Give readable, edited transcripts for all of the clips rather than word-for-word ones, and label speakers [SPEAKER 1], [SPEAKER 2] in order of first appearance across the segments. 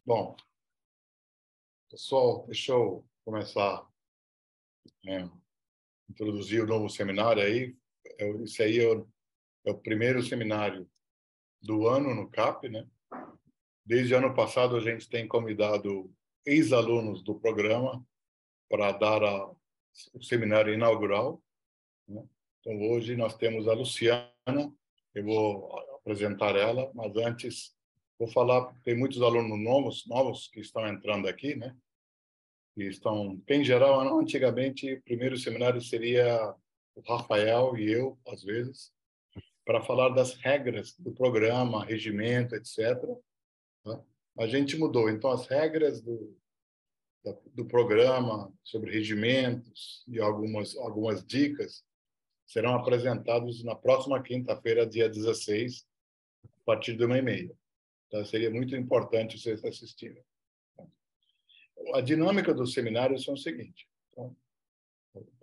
[SPEAKER 1] Bom, pessoal, deixa eu começar a introduzir o novo seminário aí. Esse aí é o primeiro seminário do ano no CAP, né? Desde o ano passado, a gente tem convidado ex-alunos do programa para dar o seminário inaugural, né? Então, hoje nós temos a Luciana, eu vou apresentar ela, mas antes vou falar, tem muitos alunos novos que estão entrando aqui, né? E estão, em geral, antigamente, o primeiro seminário seria o Rafael e eu, às vezes, para falar das regras do programa, regimento, etc. Tá? A gente mudou. Então, as regras do programa, sobre regimentos e algumas dicas, serão apresentados na próxima quinta-feira, dia 16, a partir de 13h30. Então, seria muito importante vocês assistirem. A dinâmica do seminário é o seguinte. Então,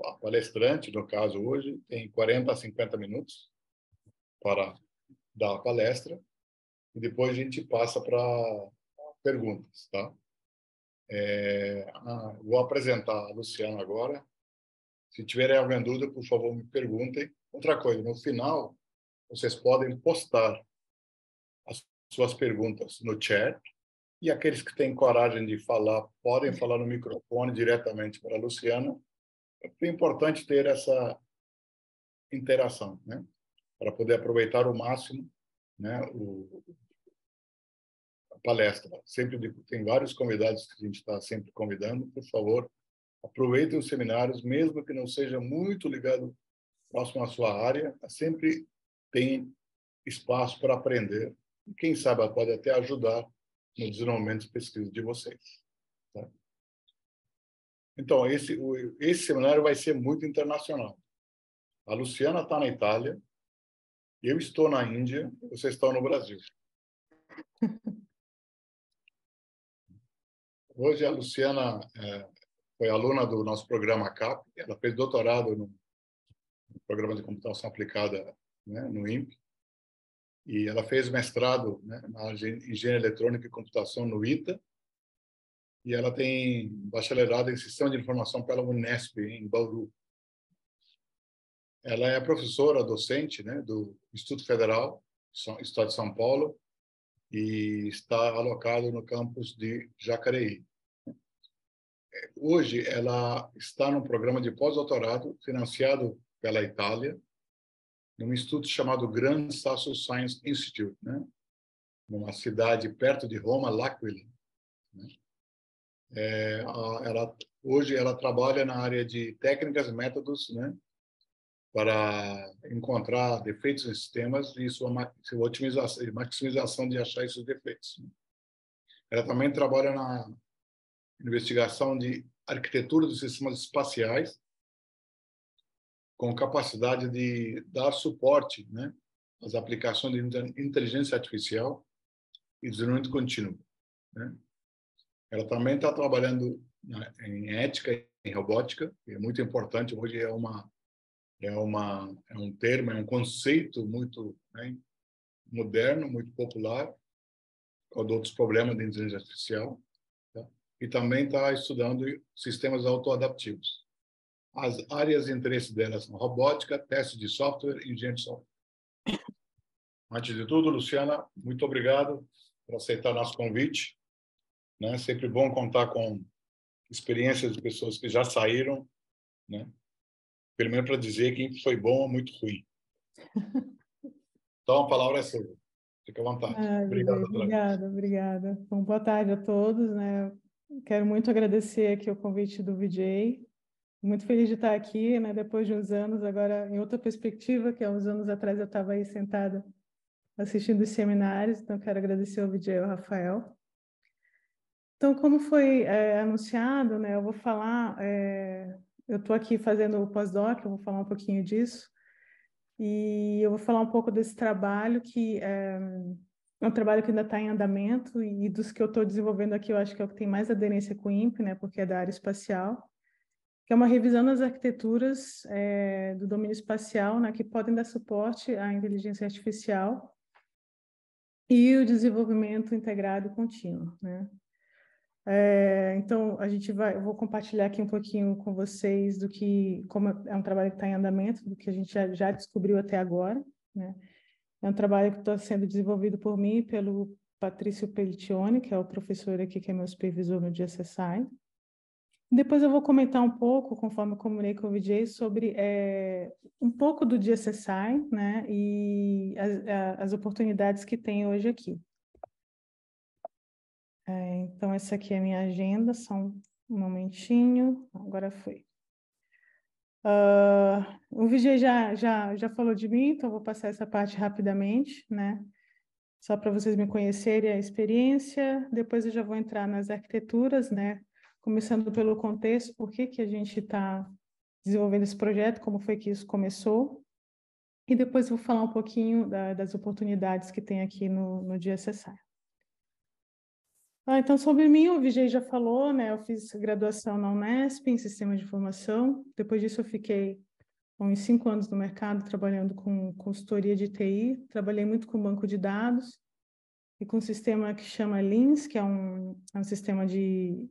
[SPEAKER 1] a palestrante, no caso hoje, tem 40 a 50 minutos para dar a palestra e depois a gente passa para perguntas, tá? Vou apresentar a Luciana agora. Se tiverem alguma dúvida, por favor, me perguntem. Outra coisa, no final, vocês podem postar as suas perguntas no chat e aqueles que têm coragem de falar, podem falar no microfone diretamente para a Luciana. É importante ter essa interação, né? Para poder aproveitar o máximo, né? A palestra. Sempre tem vários convidados que a gente está sempre convidando. Por favor, aproveitem os seminários, mesmo que não seja muito ligado próximo à sua área, sempre tem espaço para aprender. E quem sabe pode até ajudar no desenvolvimento de pesquisa de vocês. Tá? Então, esse seminário vai ser muito internacional. A Luciana está na Itália, eu estou na Índia, vocês estão no Brasil. Hoje a Luciana foi aluna do nosso programa CAP, ela fez doutorado no programa de computação aplicada, né, no INPE, e ela fez mestrado, né, na engenharia eletrônica e computação no ITA, e ela tem bacharelado em sistema de informação pela Unesp, em Bauru. Ela é professora docente, né, do Instituto Federal, Estado de São Paulo, e está alocado no campus de Jacareí. Hoje, ela está num programa de pós-doutorado financiado pela Itália, num instituto chamado Gran Sasso Science Institute, né? Numa cidade perto de Roma, L'Aquila. Né? Hoje, ela trabalha na área de técnicas e métodos, né? Para encontrar defeitos em sistemas e sua otimização e maximização de achar esses defeitos. Ela também trabalha na investigação de arquitetura dos sistemas espaciais, com capacidade de dar suporte, né, às aplicações de inteligência artificial e desenvolvimento contínuo. Né? Ela também está trabalhando em ética e em robótica, que é muito importante. Hoje é um termo, é um conceito muito, né, moderno, muito popular, com outros problemas de inteligência artificial. Tá? E também está estudando sistemas autoadaptivos. As áreas de interesse delas são robótica, teste de software e engenharia de software. Antes de tudo, Luciana, muito obrigado por aceitar nosso convite. Né? Sempre bom contar com experiências de pessoas que já saíram, né? Pelo menos para dizer quem foi bom ou muito ruim. Então, a palavra é sua. Fique à vontade. Obrigado.
[SPEAKER 2] Obrigada. Bom, boa tarde a todos, né? Quero muito agradecer aqui o convite do Vijay. Muito feliz de estar aqui, né? Depois de uns anos, agora em outra perspectiva, que há uns anos atrás eu estava aí sentada assistindo os seminários, então quero agradecer ao Vijay e ao Rafael. Então, como foi anunciado, né? Eu vou falar, eu estou aqui fazendo o pós-doc, eu vou falar um pouquinho disso. E eu vou falar um pouco desse trabalho que é um trabalho que ainda está em andamento e dos que eu estou desenvolvendo aqui, eu acho que é o que tem mais aderência com o INPE, né, porque é da área espacial, que é uma revisão das arquiteturas do domínio espacial, né, que podem dar suporte à inteligência artificial e o desenvolvimento integrado e contínuo, né. Então, eu vou compartilhar aqui um pouquinho com vocês como é um trabalho que está em andamento, do que a gente já descobriu até agora, né? É um trabalho que está sendo desenvolvido por mim e pelo Patrício Pellicioni, que é o professor aqui, que é meu supervisor no DSSI. Depois eu vou comentar um pouco, conforme eu combinei com o Vijay, sobre um pouco do DSSI, né? E as oportunidades que tem hoje aqui. Então, essa aqui é a minha agenda, só um momentinho, agora foi. O Vijay já falou de mim, então vou passar essa parte rapidamente, né? Só para vocês me conhecerem a experiência. Depois eu já vou entrar nas arquiteturas, né? Começando pelo contexto, por que a gente está desenvolvendo esse projeto, como foi que isso começou. E depois eu vou falar um pouquinho das oportunidades que tem aqui no DSSI. Então, sobre mim, o Vijay já falou, né? Eu fiz graduação na Unesp, em Sistemas de Informação. Depois disso, eu fiquei uns 5 anos no mercado, trabalhando com consultoria de TI. Trabalhei muito com banco de dados e com um sistema que chama LIMS, que é um sistema de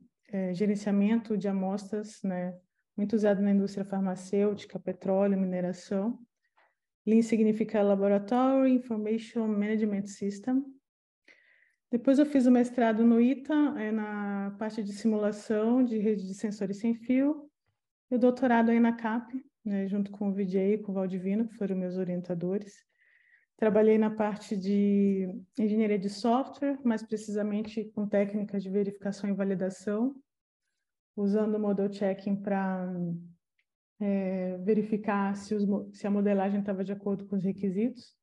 [SPEAKER 2] gerenciamento de amostras, né? Muito usado na indústria farmacêutica, petróleo, mineração. LIMS significa Laboratory Information Management System. Depois eu fiz o mestrado no ITA, na parte de simulação de rede de sensores sem fio, e o doutorado aí na CAP, né, junto com o Vijay e com o Valdivino, que foram meus orientadores. Trabalhei na parte de engenharia de software, mais precisamente com técnicas de verificação e validação, usando o model checking para verificar se a modelagem estava de acordo com os requisitos.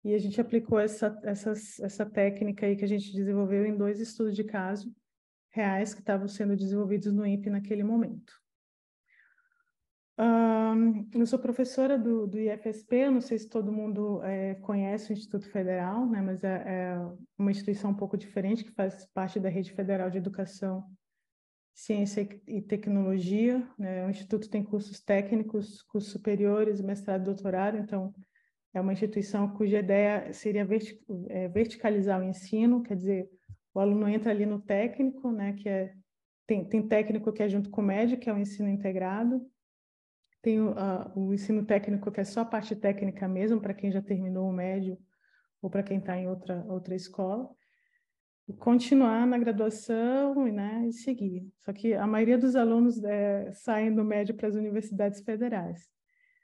[SPEAKER 2] E a gente aplicou essa técnica aí que a gente desenvolveu em 2 estudos de caso reais que estavam sendo desenvolvidos no INPE naquele momento. Eu sou professora do IFSP, eu não sei se todo mundo conhece o Instituto Federal, né, mas é uma instituição um pouco diferente, que faz parte da Rede Federal de Educação, Ciência e Tecnologia, né? O Instituto tem cursos técnicos, cursos superiores, mestrado e doutorado, então é uma instituição cuja ideia seria verticalizar o ensino, quer dizer, o aluno entra ali no técnico, né, tem técnico que é junto com o médio, que é o ensino integrado, tem o ensino técnico, que é só a parte técnica mesmo, para quem já terminou o médio ou para quem está em outra escola, e continuar na graduação, né, e seguir. Só que a maioria dos alunos saem do médio para as universidades federais.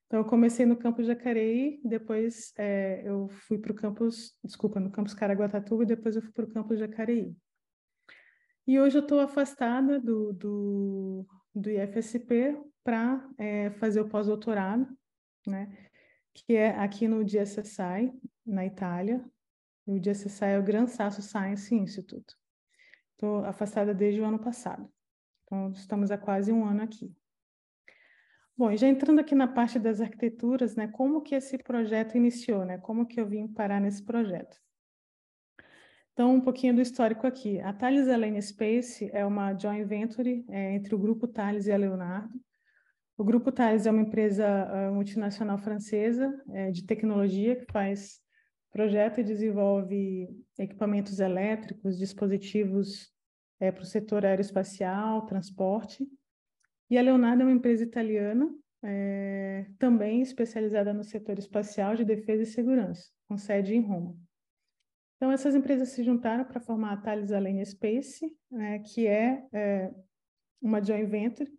[SPEAKER 2] Então, eu comecei no campus Jacareí, depois eu fui para no campus Caraguatatuba, e depois eu fui para o campus Jacareí. E hoje eu estou afastada do IFSP para fazer o pós-doutorado, né, que é aqui no DSSI, na Itália. E o DSSI é o Gran Sasso Science Institute. Estou afastada desde o ano passado. Então, estamos há quase 1 ano aqui. Bom, e já entrando aqui na parte das arquiteturas, né, como que esse projeto iniciou, né? Como que eu vim parar nesse projeto? Então, um pouquinho do histórico aqui. A Thales Alenia Space é uma joint venture entre o Grupo Thales e a Leonardo. O Grupo Thales é uma empresa multinacional francesa de tecnologia que projeta e desenvolve equipamentos elétricos, dispositivos para o setor aeroespacial, transporte. E a Leonardo é uma empresa italiana, também especializada no setor espacial de defesa e segurança, com sede em Roma. Então, essas empresas se juntaram para formar a Thales Alenia Space, que é uma joint venture,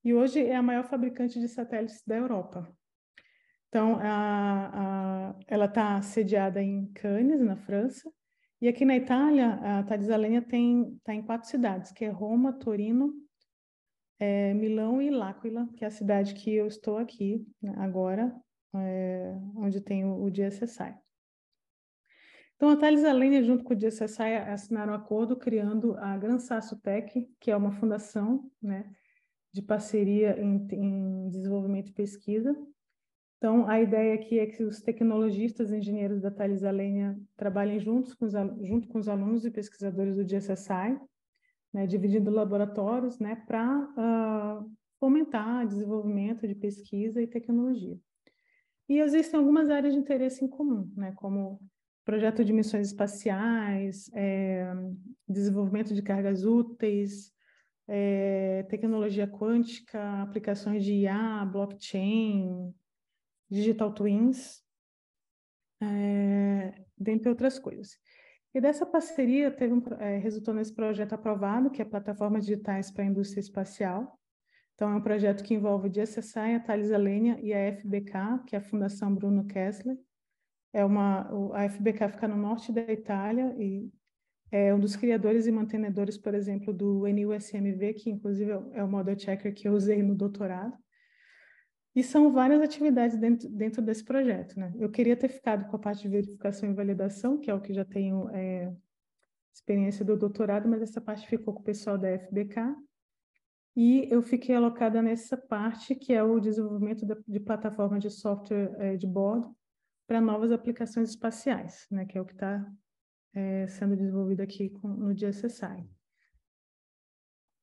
[SPEAKER 2] e hoje é a maior fabricante de satélites da Europa. Então, ela está sediada em Cannes, na França, e aqui na Itália, a Thales Alenia está em 4 cidades, que é Roma, Torino, Milão e L'Aquila, que é a cidade que eu estou aqui, né, agora, onde tem o DSSI. Então, a Thales Alenia, junto com o DSSI, assinaram um acordo criando a Gran Sasso Tech, que é uma fundação, né, de parceria em desenvolvimento e pesquisa. Então, a ideia aqui é que os tecnologistas e engenheiros da Thales Alenia trabalhem junto com os alunos e pesquisadores do DSSI, né, dividindo laboratórios, né, para fomentar desenvolvimento de pesquisa e tecnologia. E existem algumas áreas de interesse em comum, né, como projeto de missões espaciais, desenvolvimento de cargas úteis, tecnologia quântica, aplicações de IA, blockchain, digital twins, dentre outras coisas. E dessa parceria resultou nesse projeto aprovado, que é a Plataforma Digitais para a Indústria Espacial. Então, é um projeto que envolve o DSSI, a Thales Alenia e a FBK, que é a Fundação Bruno Kessler. A FBK fica no norte da Itália e é um dos criadores e mantenedores, por exemplo, do NUSMV, que inclusive é o model checker que eu usei no doutorado. E são várias atividades dentro desse projeto, né? Eu queria ter ficado com a parte de verificação e validação, que é o que já tenho experiência do doutorado, mas essa parte ficou com o pessoal da FBK. E eu fiquei alocada nessa parte, que é o desenvolvimento de plataforma de software de bordo para novas aplicações espaciais, né? Que é o que está sendo desenvolvido aqui no DSSI.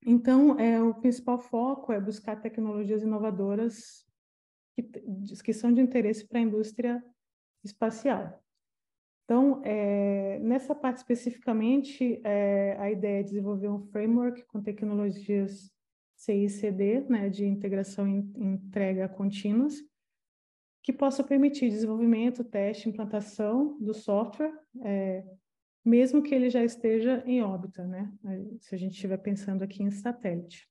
[SPEAKER 2] Então, o principal foco é buscar tecnologias inovadoras que são de interesse para a indústria espacial. Então, nessa parte especificamente, a ideia é desenvolver um framework com tecnologias CI/CD, né, de integração e entrega contínuas, que possa permitir desenvolvimento, teste, implantação do software, mesmo que ele já esteja em órbita, né, se a gente estiver pensando aqui em satélite.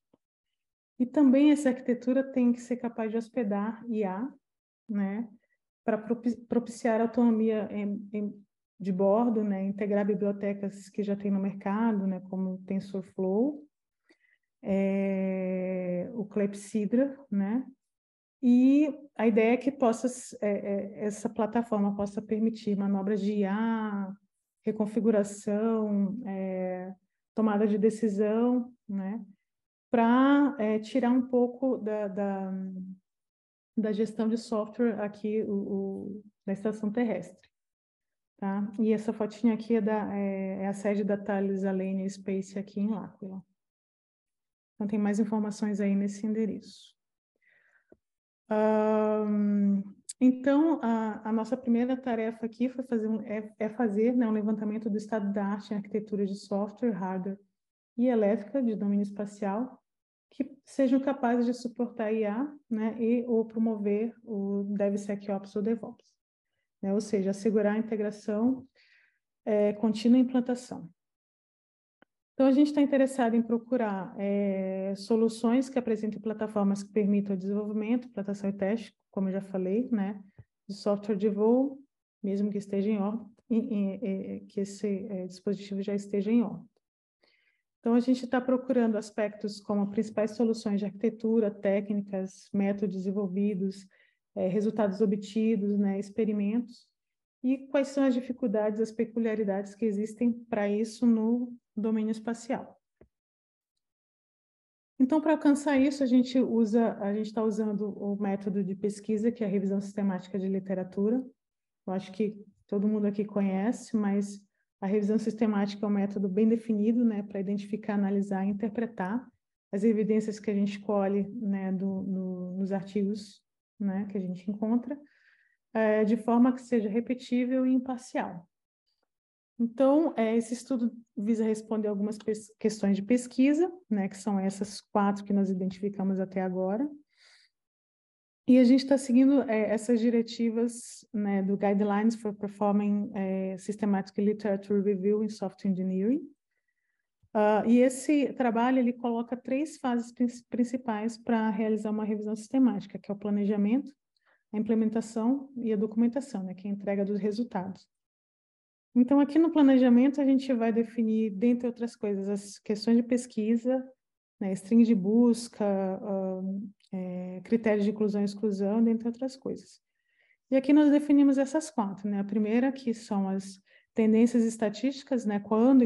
[SPEAKER 2] E também essa arquitetura tem que ser capaz de hospedar IA, né, para propiciar autonomia de bordo, né, integrar bibliotecas que já tem no mercado, né, como o TensorFlow, o Clepsydra, né, e a ideia é que essa plataforma possa permitir manobras de IA, reconfiguração, tomada de decisão, né, para tirar um pouco da gestão de software aqui da estação terrestre. Tá? E essa fotinha aqui é a sede da Thales Alenia Space aqui em L'Aquila. Então, tem mais informações aí nesse endereço. Então, a nossa primeira tarefa aqui foi fazer né, um levantamento do estado da arte em arquitetura de software, hardware e elétrica de domínio espacial, que sejam capazes de suportar IA, né, ou promover o DevSecOps ou DevOps, né, ou seja, assegurar a integração contínua e implantação. Então, a gente está interessado em procurar soluções que apresentem plataformas que permitam o desenvolvimento, implantação e teste, como eu já falei, né, de software de voo, mesmo que esteja em órbita, que esse dispositivo já esteja em órbita. Então, a gente está procurando aspectos como principais soluções de arquitetura, técnicas, métodos desenvolvidos, resultados obtidos, né, experimentos, e quais são as dificuldades, as peculiaridades que existem para isso no domínio espacial. Então, para alcançar isso, a gente está usando o método de pesquisa, que é a revisão sistemática de literatura. Eu acho que todo mundo aqui conhece, mas a revisão sistemática é um método bem definido, né, para identificar, analisar e interpretar as evidências que a gente colhe, né, nos artigos, né, que a gente encontra, de forma que seja repetível e imparcial. Então, esse estudo visa responder algumas questões de pesquisa, né, que são essas 4 que nós identificamos até agora. E a gente está seguindo essas diretivas, né, do Guidelines for Performing Systematic Literature Review in Software Engineering. E esse trabalho, ele coloca 3 fases principais para realizar uma revisão sistemática, que é o planejamento, a implementação e a documentação, né, que é a entrega dos resultados. Então, aqui no planejamento, a gente vai definir, dentre outras coisas, as questões de pesquisa, né, string de busca, critérios de inclusão e exclusão, dentre outras coisas. E aqui nós definimos essas 4, né? A primeira, que são as tendências estatísticas, né? Quando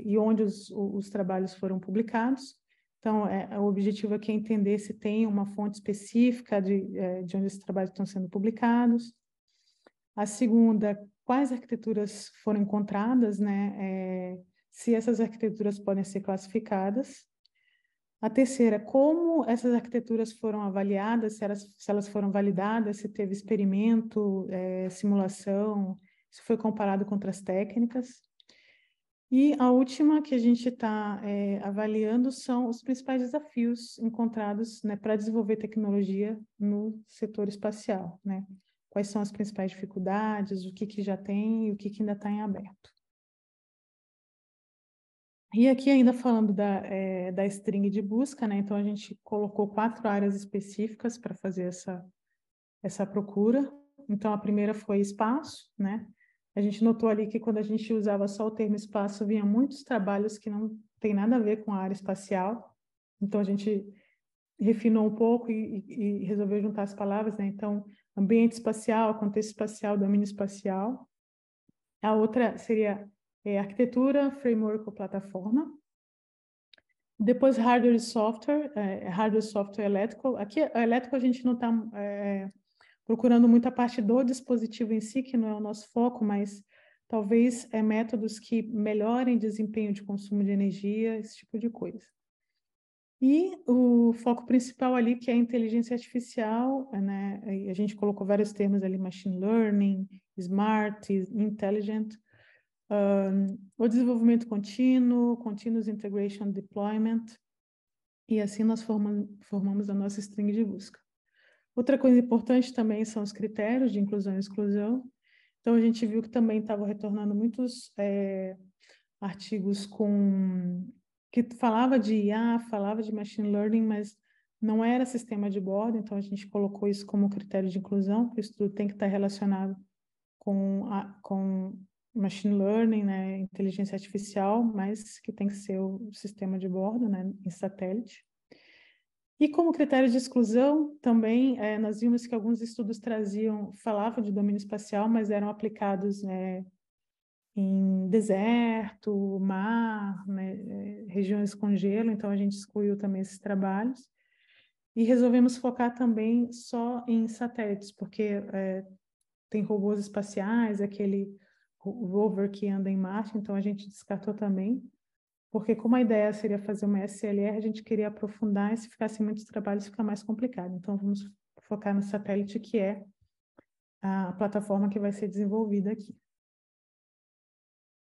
[SPEAKER 2] e onde os trabalhos foram publicados. Então, o objetivo aqui é entender se tem uma fonte específica de onde esses trabalhos estão sendo publicados. A segunda, quais arquiteturas foram encontradas, né? Se essas arquiteturas podem ser classificadas. A terceira, como essas arquiteturas foram avaliadas, se elas foram validadas, se teve experimento, simulação, se foi comparado com outras técnicas. E a última que a gente está avaliando são os principais desafios encontrados, né, para desenvolver tecnologia no setor espacial, né? Quais são as principais dificuldades, o que já tem e o que ainda está em aberto. E aqui ainda falando da string de busca, né? Então a gente colocou 4 áreas específicas para fazer essa procura. Então a primeira foi espaço, né? A gente notou ali que quando a gente usava só o termo espaço, vinha muitos trabalhos que não tem nada a ver com a área espacial. Então a gente refinou um pouco e resolveu juntar as palavras, né? Então, ambiente espacial, contexto espacial, domínio espacial. A outra seria arquitetura, framework ou plataforma. Depois, hardware e software, hardware, software, elétrico. Aqui, elétrico a gente não está procurando muito a parte do dispositivo em si, que não é o nosso foco, mas talvez métodos que melhorem desempenho de consumo de energia, esse tipo de coisa. E o foco principal ali, que é a inteligência artificial, né? A gente colocou vários termos ali, machine learning, smart, intelligent, o desenvolvimento contínuo, continuous integration deployment, e assim nós formamos a nossa string de busca. Outra coisa importante também são os critérios de inclusão e exclusão. Então, a gente viu que também estavam retornando muitos artigos que falava de IA, falava de machine learning, mas não era sistema de bordo, então a gente colocou isso como critério de inclusão, que o estudo tem que estar relacionado com machine learning, né, inteligência artificial, mas que tem que ser o sistema de bordo, né, em satélite. E como critério de exclusão, também nós vimos que alguns estudos falavam de domínio espacial, mas eram aplicados em deserto, mar, né, regiões com gelo, então a gente excluiu também esses trabalhos. E resolvemos focar também só em satélites, porque tem robôs espaciais, aquele rover que anda em Marte, então a gente descartou também, porque como a ideia seria fazer uma SLR, a gente queria aprofundar, e se ficassem muitos trabalhos, fica mais complicado. Então vamos focar no satélite, que é a plataforma que vai ser desenvolvida aqui.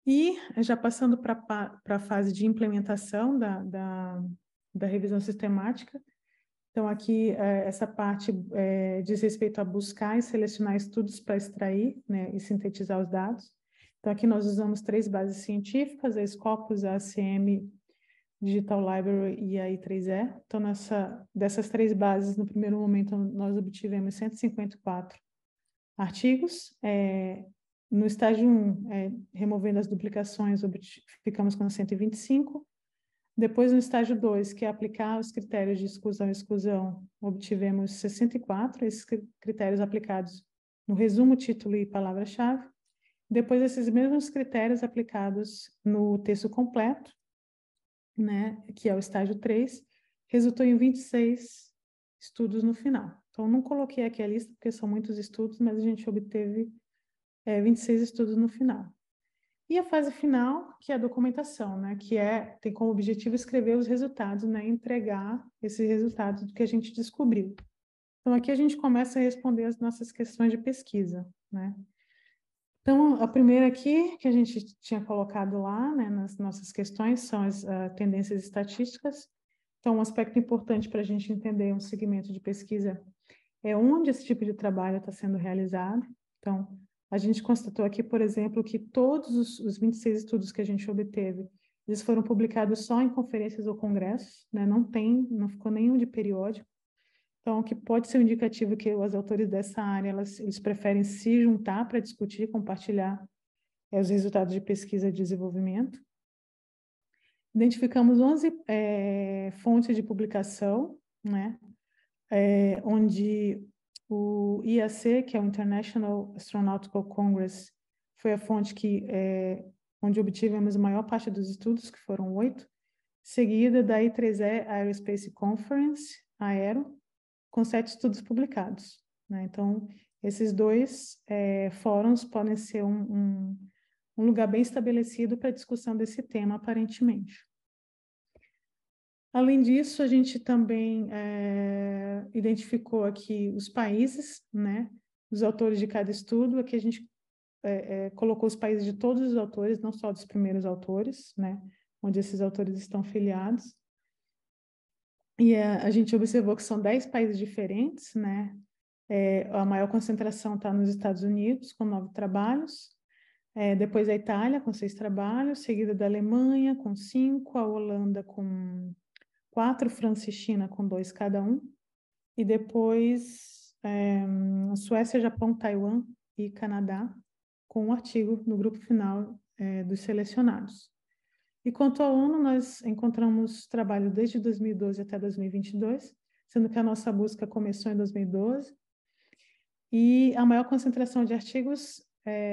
[SPEAKER 2] E já passando para a fase de implementação da revisão sistemática, então aqui essa parte diz respeito a buscar e selecionar estudos para extrair, né, e sintetizar os dados. Então aqui nós usamos 3 bases científicas, a Scopus, a ACM Digital Library e a I3E. Então dessas 3 bases, no primeiro momento nós obtivemos 154 artigos. No estágio 1, removendo as duplicações, ficamos com 125. Depois, no estágio 2, que é aplicar os critérios de exclusão e exclusão, obtivemos 64, esses critérios aplicados no resumo, título e palavra-chave. Depois, esses mesmos critérios aplicados no texto completo, né, que é o estágio 3, resultou em 26 estudos no final. Então, não coloquei aqui a lista, porque são muitos estudos, mas a gente obteve 26 estudos no final. E a fase final, que é a documentação, né? Que tem como objetivo escrever os resultados, né? Entregar esses resultados do que a gente descobriu. Então, aqui a gente começa a responder as nossas questões de pesquisa, né? Então, a primeira aqui, que a gente tinha colocado lá, né, nas nossas questões, são as tendências estatísticas. Então, um aspecto importante para a gente entender um segmento de pesquisa é onde esse tipo de trabalho está sendo realizado. Então, a gente constatou aqui, por exemplo, que todos os 26 estudos que a gente obteve, eles foram publicados só em conferências ou congressos, né? Não ficou nenhum de periódico. Então, o que pode ser um indicativo que os autores dessa área, eles preferem se juntar para discutir, compartilhar os resultados de pesquisa e desenvolvimento. Identificamos 11 fontes de publicação, né? Onde o IAC, que é o International Astronautical Congress, foi a fonte onde obtivemos a maior parte dos estudos, que foram 8, seguida da I3E Aerospace Conference, AERO, com 7 estudos publicados, né? Então, esses 2 fóruns podem ser um lugar bem estabelecido para a discussão desse tema, aparentemente. Além disso, a gente também identificou aqui os países, né, os autores de cada estudo. Aqui a gente colocou os países de todos os autores, não só dos primeiros autores, né, onde esses autores estão filiados. E a gente observou que são 10 países diferentes, né? A maior concentração está nos Estados Unidos, com 9 trabalhos. Depois a Itália, com 6 trabalhos, seguida da Alemanha, com 5, a Holanda, com 4, França e China, com 2 cada um. E depois a Suécia, Japão, Taiwan e Canadá, com um artigo no grupo final dos selecionados. E quanto à ONU, nós encontramos trabalho desde 2012 até 2022, sendo que a nossa busca começou em 2012, e a maior concentração de artigos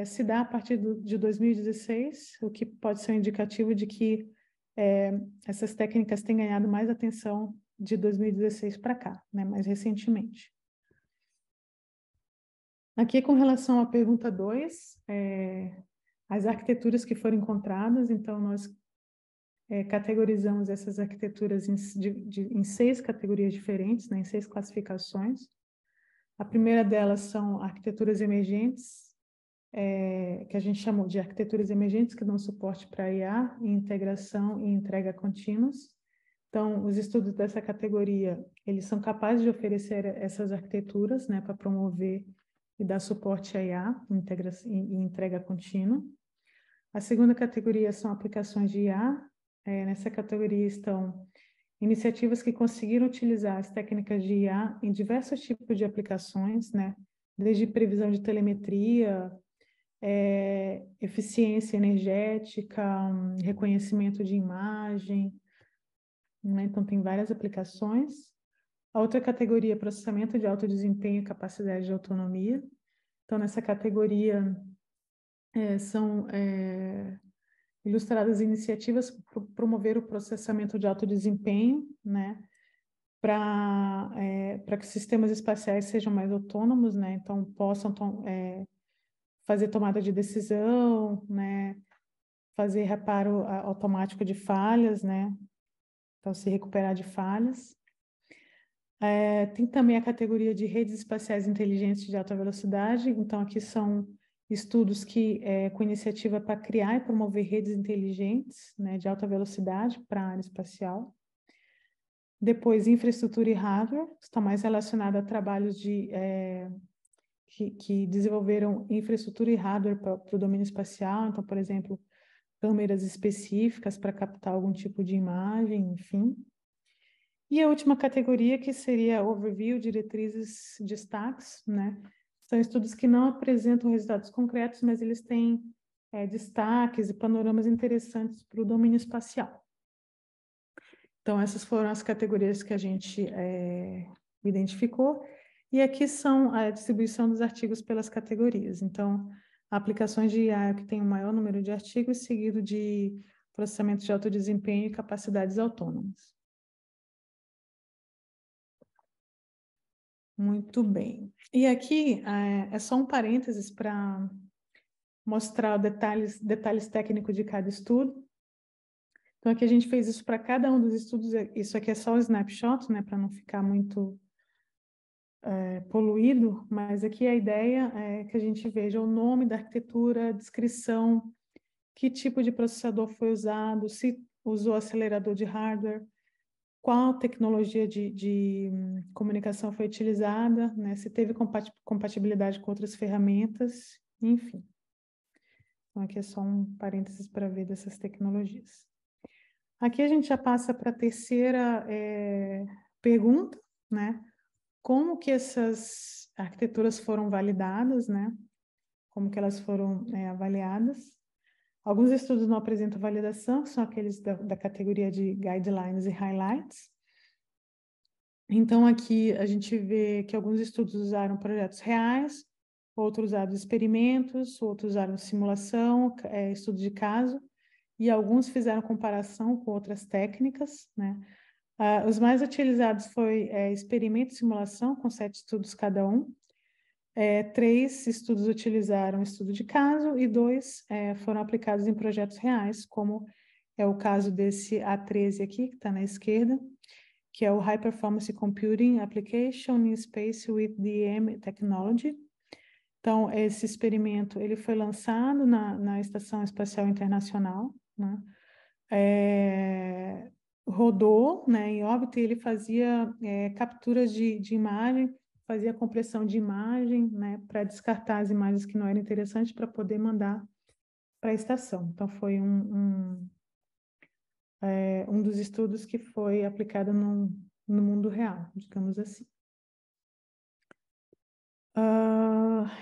[SPEAKER 2] se dá a partir de 2016, o que pode ser um indicativo de que essas técnicas têm ganhado mais atenção de 2016 para cá, né, mais recentemente. Aqui, com relação à pergunta 2, as arquiteturas que foram encontradas, então nós categorizamos essas arquiteturas em 6 categorias diferentes, né, em 6 classificações. A primeira delas são arquiteturas emergentes, que a gente chamou de arquiteturas emergentes, que dão suporte para IA, integração e entrega contínuas. Então, os estudos dessa categoria, eles são capazes de oferecer essas arquiteturas, né, para promover e dar suporte à IA, integração e entrega contínua. A segunda categoria são aplicações de IA. Nessa categoria estão iniciativas que conseguiram utilizar as técnicas de IA em diversos tipos de aplicações, né? Desde previsão de telemetria, eficiência energética, reconhecimento de imagem, né? Então, tem várias aplicações. A outra categoria é processamento de alto desempenho e capacidade de autonomia. Então, nessa categoria são ilustradas iniciativas para promover o processamento de alto desempenho, né, para que os sistemas espaciais sejam mais autônomos, né, então possam fazer tomada de decisão, né, fazer reparo automático de falhas, né, então se recuperar de falhas. Tem também a categoria de redes espaciais inteligentes de alta velocidade, então aqui são estudos com iniciativa para criar e promover redes inteligentes, né, de alta velocidade para a área espacial. Depois, infraestrutura e hardware, está mais relacionado a trabalhos que desenvolveram infraestrutura e hardware para o domínio espacial. Então, por exemplo, câmeras específicas para captar algum tipo de imagem, enfim. E a última categoria, que seria overview, diretrizes, destaques, né? São estudos que não apresentam resultados concretos, mas eles têm destaques e panoramas interessantes para o domínio espacial. Então, essas foram as categorias que a gente identificou. E aqui são a distribuição dos artigos pelas categorias. Então, aplicações de IA que tem o maior número de artigos, seguido de processamento de alto desempenho e capacidades autônomas. Muito bem. E aqui é só um parênteses para mostrar detalhes técnicos de cada estudo. Então, aqui a gente fez isso para cada um dos estudos. Isso aqui é só o snapshot, né, para não ficar muito poluído, mas aqui a ideia é que a gente veja o nome da arquitetura, a descrição, que tipo de processador foi usado, se usou acelerador de hardware, qual tecnologia de comunicação foi utilizada, né? Se teve compatibilidade com outras ferramentas, enfim. Então, aqui é só um parênteses para ver dessas tecnologias. Aqui a gente já passa para a terceira pergunta, né? Como que essas arquiteturas foram validadas, né? Como que elas foram avaliadas. Alguns estudos não apresentam validação, que são aqueles da categoria de guidelines e highlights. Então, aqui a gente vê que alguns estudos usaram projetos reais, outros usaram experimentos, outros usaram simulação, estudo de caso, e alguns fizeram comparação com outras técnicas, né? Os mais utilizados foi experimento e simulação, com 7 estudos cada um. 3 estudos utilizaram estudo de caso e 2 foram aplicados em projetos reais, como é o caso desse A13 aqui, que está na esquerda, que é o High Performance Computing Application in Space with DM Technology. Então, esse experimento ele foi lançado na Estação Espacial Internacional, né? Rodou, né, em órbita, e ele fazia capturas de imagem, fazia compressão de imagem, né, para descartar as imagens que não eram interessantes para poder mandar para a estação. Então, foi um dos estudos que foi aplicado no mundo real, digamos assim.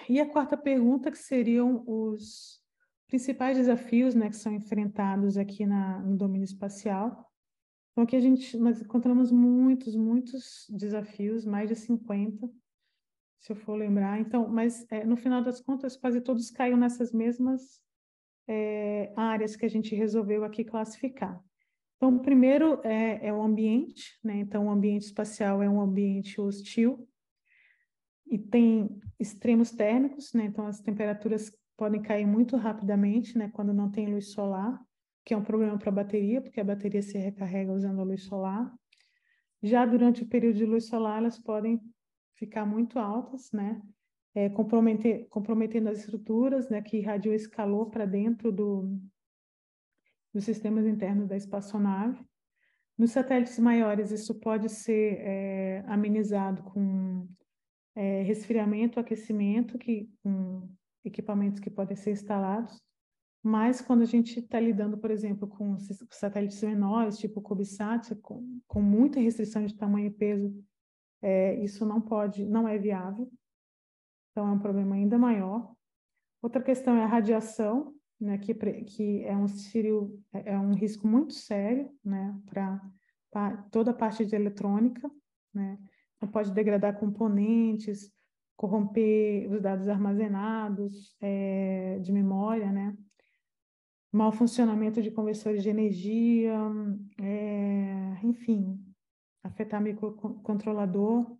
[SPEAKER 2] E a quarta pergunta, que seriam os principais desafios, né, que são enfrentados aqui no domínio espacial. Então, aqui nós encontramos muitos desafios, mais de 50, se eu for lembrar. Então, mas no final das contas, quase todos caem nessas mesmas áreas que a gente resolveu aqui classificar. Então, o primeiro é o ambiente, né? Então, o ambiente espacial é um ambiente hostil e tem extremos térmicos, né? Então, as temperaturas podem cair muito rapidamente, né? Quando não tem luz solar, que é um problema para a bateria, porque a bateria se recarrega usando a luz solar. Já durante o período de luz solar, elas podem ficar muito altas, né? Comprometendo as estruturas, né? Que irradiam esse calor para dentro dos sistemas internos da espaçonave. Nos satélites maiores, isso pode ser amenizado com resfriamento, aquecimento, com equipamentos que podem ser instalados. Mas quando a gente está lidando, por exemplo, com satélites menores, tipo o CubeSat, com muita restrição de tamanho e peso, isso não é viável. Então, é um problema ainda maior. Outra questão é a radiação, né, que é um risco muito sério, né, para toda a parte de eletrônica, né? Então, pode degradar componentes, corromper os dados armazenados de memória, né? Mau funcionamento de conversores de energia, enfim, afetar microcontrolador.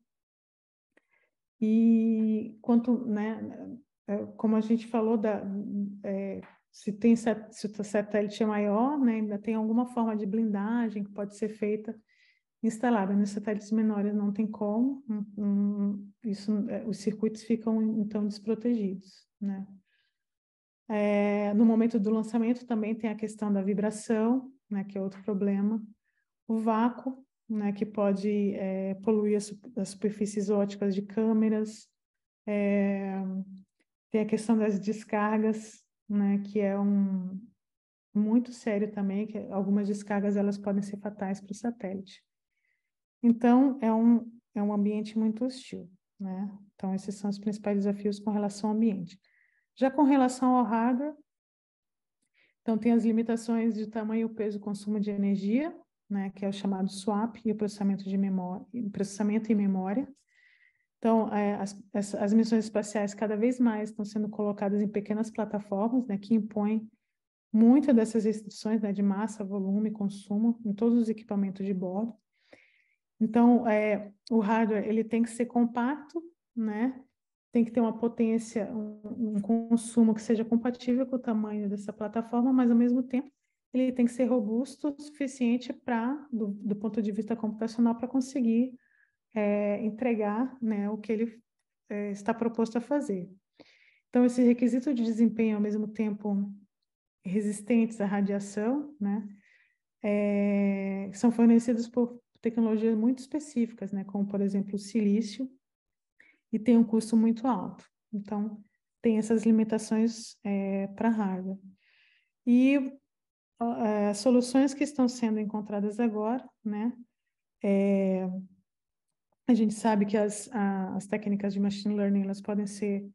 [SPEAKER 2] E né, como a gente falou, se o satélite é maior, né, ainda tem alguma forma de blindagem que pode ser feita, instalada. Nos satélites menores não tem como, os circuitos ficam, então, desprotegidos, né? No momento do lançamento também tem a questão da vibração, né, que é outro problema. O vácuo, né, que pode poluir as superfícies ópticas de câmeras. Tem a questão das descargas, né, que é muito sério também, que algumas descargas elas podem ser fatais para o satélite. Então, é um ambiente muito hostil, né? Então, esses são os principais desafios com relação ao ambiente. Já com relação ao hardware, então, tem as limitações de tamanho, peso e consumo de energia, né, que é o chamado swap, e o processamento de memória, processamento e memória. Então, as missões espaciais cada vez mais estão sendo colocadas em pequenas plataformas, né, que impõem muitas dessas restrições, né, de massa, volume, consumo em todos os equipamentos de bordo. Então, o hardware ele tem que ser compacto, né? Tem que ter uma potência, um consumo que seja compatível com o tamanho dessa plataforma, mas ao mesmo tempo ele tem que ser robusto o suficiente do ponto de vista computacional, para conseguir entregar, né, o que ele está proposto a fazer. Então, esse requisito de desempenho, ao mesmo tempo resistentes à radiação, né, são fornecidos por tecnologias muito específicas, né, como, por exemplo, o silício, e tem um custo muito alto. Então, tem essas limitações para hardware. E as soluções que estão sendo encontradas agora, né, a gente sabe que as técnicas de machine learning elas podem ser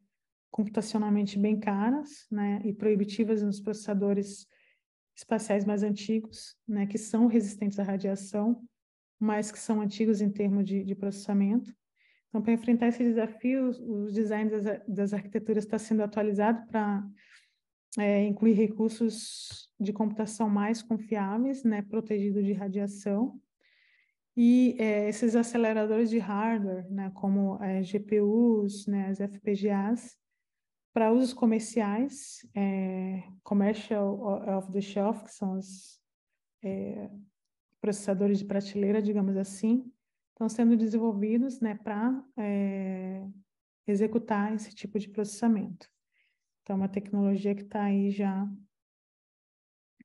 [SPEAKER 2] computacionalmente bem caras, né, e proibitivas nos processadores espaciais mais antigos, né, que são resistentes à radiação, mas que são antigos em termos de processamento. Então, para enfrentar esses desafios, os designs das arquiteturas está sendo atualizado para incluir recursos de computação mais confiáveis, né, protegidos de radiação. E esses aceleradores de hardware, né, como GPUs, né, as FPGAs, para usos comerciais, commercial off the shelf, que são os processadores de prateleira, digamos assim, estão sendo desenvolvidos, né, para executar esse tipo de processamento. Então, é uma tecnologia que está aí já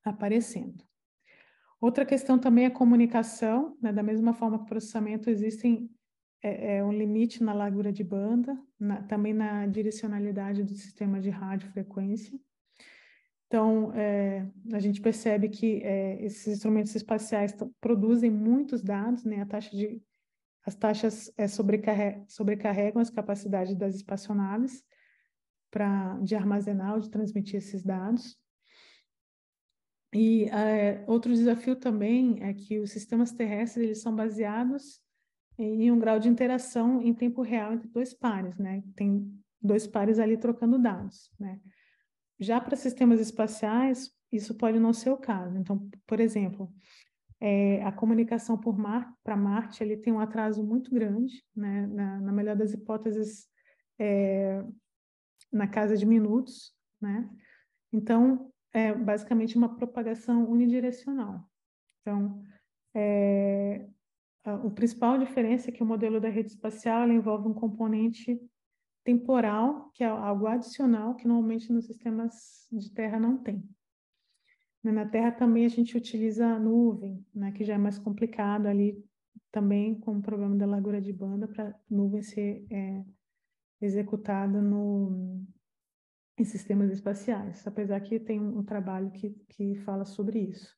[SPEAKER 2] aparecendo. Outra questão também é a comunicação, né? Da mesma forma que o processamento, existem um limite na largura de banda, também na direcionalidade do sistema de radiofrequência. Então, a gente percebe que esses instrumentos espaciais produzem muitos dados, né? As taxas sobrecarregam as capacidades das espaçonaves de armazenar ou de transmitir esses dados. E outro desafio também é que os sistemas terrestres eles são baseados em um grau de interação em tempo real entre dois pares, né? Tem dois pares ali trocando dados, né? Já para sistemas espaciais, isso pode não ser o caso. Então, por exemplo, a comunicação para Marte ele tem um atraso muito grande, né? Na melhor das hipóteses, na casa de minutos, né? Então, é basicamente uma propagação unidirecional. Então, a principal diferença é que o modelo da rede espacial envolve um componente temporal, que é algo adicional, que normalmente nos sistemas de Terra não tem. Na Terra também a gente utiliza a nuvem, né, que já é mais complicado ali, também com o problema da largura de banda, para a nuvem ser executada em sistemas espaciais, apesar que tem um trabalho que fala sobre isso.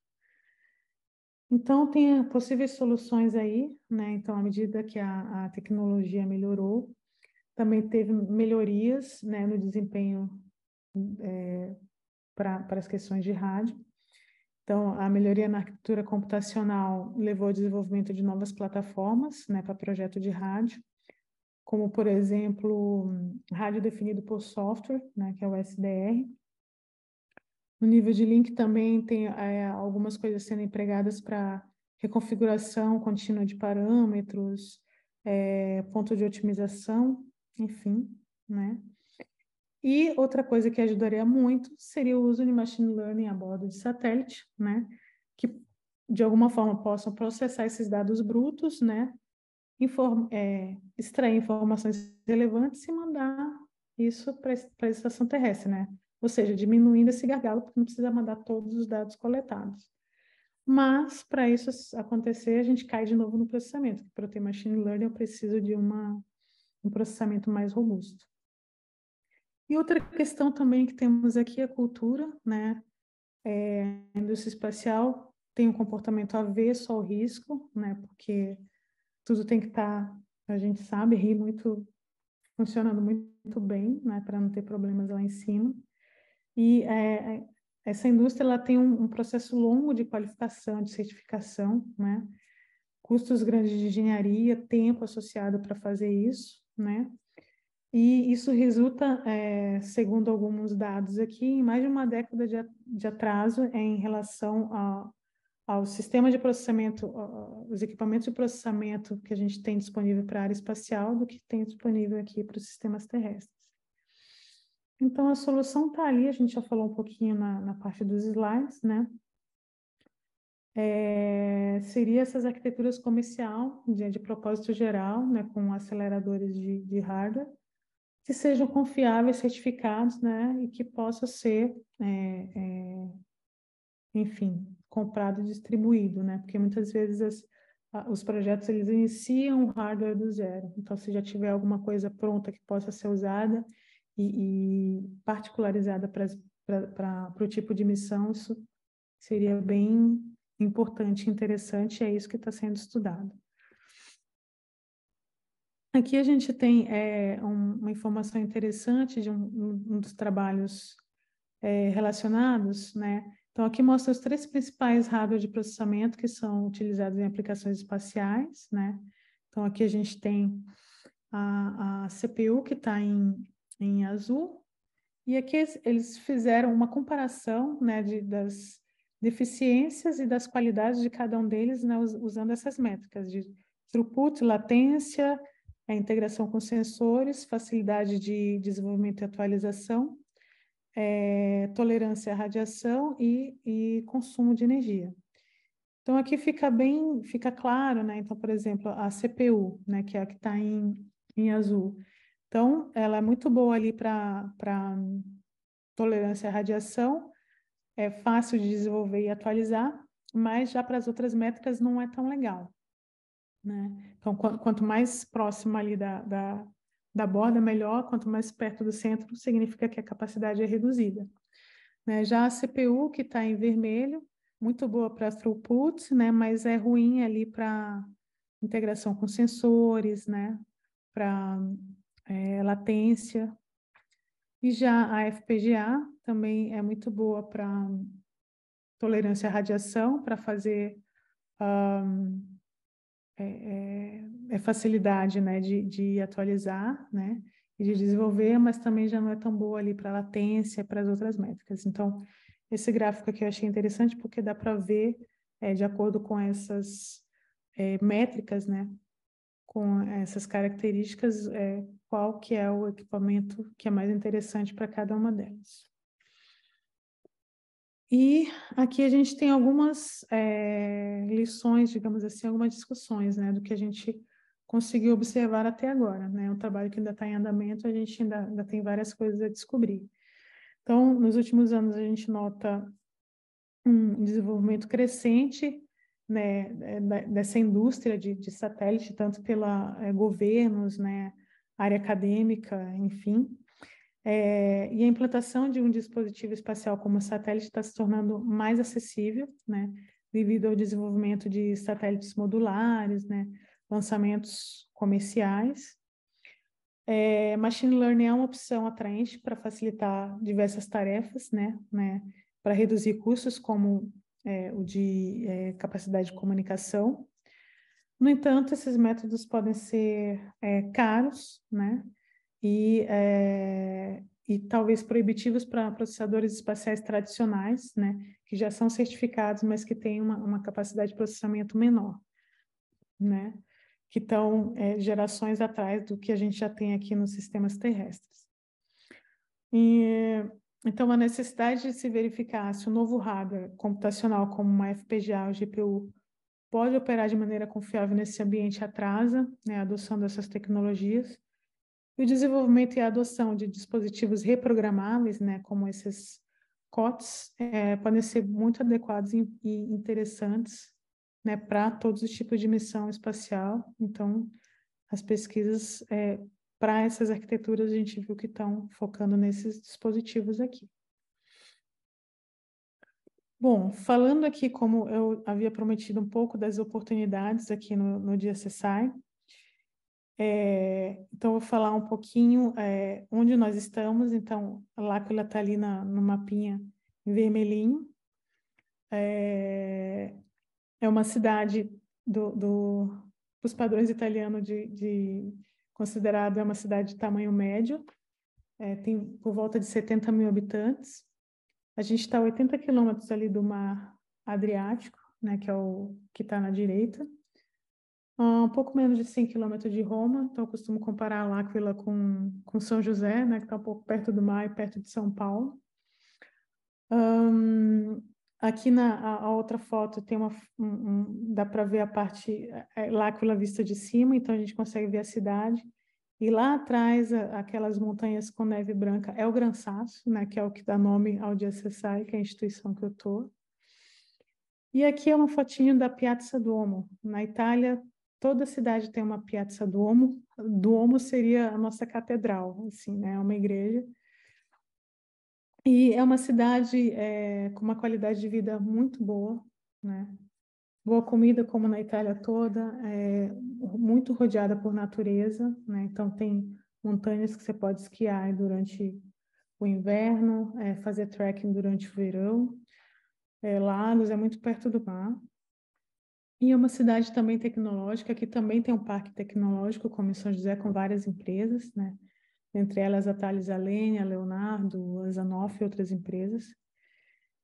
[SPEAKER 2] Então, tem possíveis soluções aí, né? Então, à medida que a tecnologia melhorou, também teve melhorias, né, no desempenho para as questões de rádio. Então, a melhoria na arquitetura computacional levou ao desenvolvimento de novas plataformas, né, para projeto de rádio, como, por exemplo, rádio definido por software, né, que é o SDR. No nível de link também tem algumas coisas sendo empregadas para reconfiguração contínua de parâmetros, ponto de otimização, enfim, né? E outra coisa que ajudaria muito seria o uso de machine learning a bordo de satélite, né? Que de alguma forma possam processar esses dados brutos, né? Extrair informações relevantes e mandar isso para a estação terrestre, né? Ou seja, diminuindo esse gargalo, porque não precisa mandar todos os dados coletados. Mas, para isso acontecer, a gente cai de novo no processamento. Para ter machine learning, eu preciso de um processamento mais robusto. E outra questão também que temos aqui é a cultura, né? A indústria espacial tem um comportamento avesso ao risco, né? Porque tudo tem que estar, a gente sabe, funcionando muito bem, né? Para não ter problemas lá em cima. E essa indústria ela tem um processo longo de qualificação, de certificação, né? Custos grandes de engenharia, tempo associado para fazer isso, né? E isso resulta, segundo alguns dados aqui, em mais de uma década de atraso em relação ao sistema de processamento, os equipamentos de processamento que a gente tem disponível para a área espacial do que tem disponível aqui para os sistemas terrestres. Então, a solução está ali, a gente já falou um pouquinho na parte dos slides, né? Seria essas arquiteturas comercial, de propósito geral, né, com aceleradores de hardware, que sejam confiáveis, certificados, né, e que possa ser, enfim, comprado e distribuído, né? Porque muitas vezes os projetos, eles iniciam o hardware do zero. Então, se já tiver alguma coisa pronta que possa ser usada e particularizada para o tipo de missão, isso seria bem importante e interessante, e é isso que está sendo estudado. Aqui a gente tem uma informação interessante de um dos trabalhos relacionados, né? Então, aqui mostra os 3 principais hardware de processamento que são utilizados em aplicações espaciais, né? Então, aqui a gente tem a CPU, que está em azul, e aqui eles fizeram uma comparação, né, das deficiências e das qualidades de cada um deles, né, usando essas métricas de throughput, latência, a integração com sensores, facilidade de desenvolvimento e atualização, tolerância à radiação e consumo de energia. Então, aqui fica claro, né? Então, por exemplo, a CPU, né, que é a que está em azul, Então, ela é muito boa ali para tolerância à radiação, é fácil de desenvolver e atualizar, mas já para as outras métricas não é tão legal, né? Então, quanto mais próximo ali da borda, melhor, quanto mais perto do centro, significa que a capacidade é reduzida, né? Já a CPU, que está em vermelho, muito boa para throughput, né? Mas é ruim ali para integração com sensores, né? Para latência. E já a FPGA também é muito boa para tolerância à radiação, para fazer facilidade, né, de atualizar, né, e de desenvolver, mas também já não é tão boa ali para latência, para as outras métricas. Então, esse gráfico aqui eu achei interessante porque dá para ver, de acordo com essas métricas, né, com essas características, qual que é o equipamento que é mais interessante para cada uma delas. E aqui a gente tem algumas lições, digamos assim, algumas discussões, né, do que a gente conseguiu observar até agora, né, um trabalho que ainda está em andamento, a gente ainda tem várias coisas a descobrir. Então, nos últimos anos a gente nota um desenvolvimento crescente, né, dessa indústria de satélite, tanto pela governos, né, área acadêmica, enfim. E a implantação de um dispositivo espacial como o satélite está se tornando mais acessível, né, devido ao desenvolvimento de satélites modulares, né, lançamentos comerciais. Machine Learning é uma opção atraente para facilitar diversas tarefas, né, para reduzir custos, como o de capacidade de comunicação. No entanto, esses métodos podem ser caros, né, e talvez proibitivos para processadores espaciais tradicionais, né, que já são certificados, mas que têm uma capacidade de processamento menor, né, que estão gerações atrás do que a gente já tem aqui nos sistemas terrestres. Então, a necessidade de se verificar se o novo hardware computacional, como uma FPGA ou GPU, pode operar de maneira confiável nesse ambiente atrasa, né, a adoção dessas tecnologias. E o desenvolvimento e a adoção de dispositivos reprogramáveis, né, como esses COTS, podem ser muito adequados e interessantes, né, para todos os tipos de missão espacial. Então, as pesquisas para essas arquiteturas, a gente viu que estão focando nesses dispositivos aqui. Bom, falando aqui, como eu havia prometido, um pouco das oportunidades aqui no DSSI, então, eu vou falar um pouquinho onde nós estamos. Então, a L'Aquila está ali no mapinha em vermelhinho. É uma cidade dos padrões italianos considerada uma cidade de tamanho médio. Tem por volta de 70 mil habitantes. A gente está a 80 quilômetros ali do mar Adriático, né, que é o que está na direita. Um pouco menos de 100 quilômetros de Roma, então eu costumo comparar a L'Aquila com São José, né, que está um pouco perto do mar e perto de São Paulo. Aqui a outra foto tem dá para ver a parte L'Aquila vista de cima, então a gente consegue ver a cidade. E lá atrás, aquelas montanhas com neve branca, é o Gran Sasso, né, que é o que dá nome ao DSSI, que é a instituição que eu estou. E aqui é uma fotinho da Piazza Duomo. Na Itália, toda cidade tem uma Piazza Duomo. Duomo seria a nossa catedral, assim, né? É uma igreja. E é uma cidade com uma qualidade de vida muito boa, né? Boa comida, como na Itália toda, muito rodeada por natureza, né? Então, tem montanhas que você pode esquiar durante o inverno, fazer trekking durante o verão. Lagos, é muito perto do mar. E é uma cidade também tecnológica, que também tem um parque tecnológico, como em São José, com várias empresas, né? Entre elas a Thales Alenia, a Leonardo, a Zanoff e outras empresas.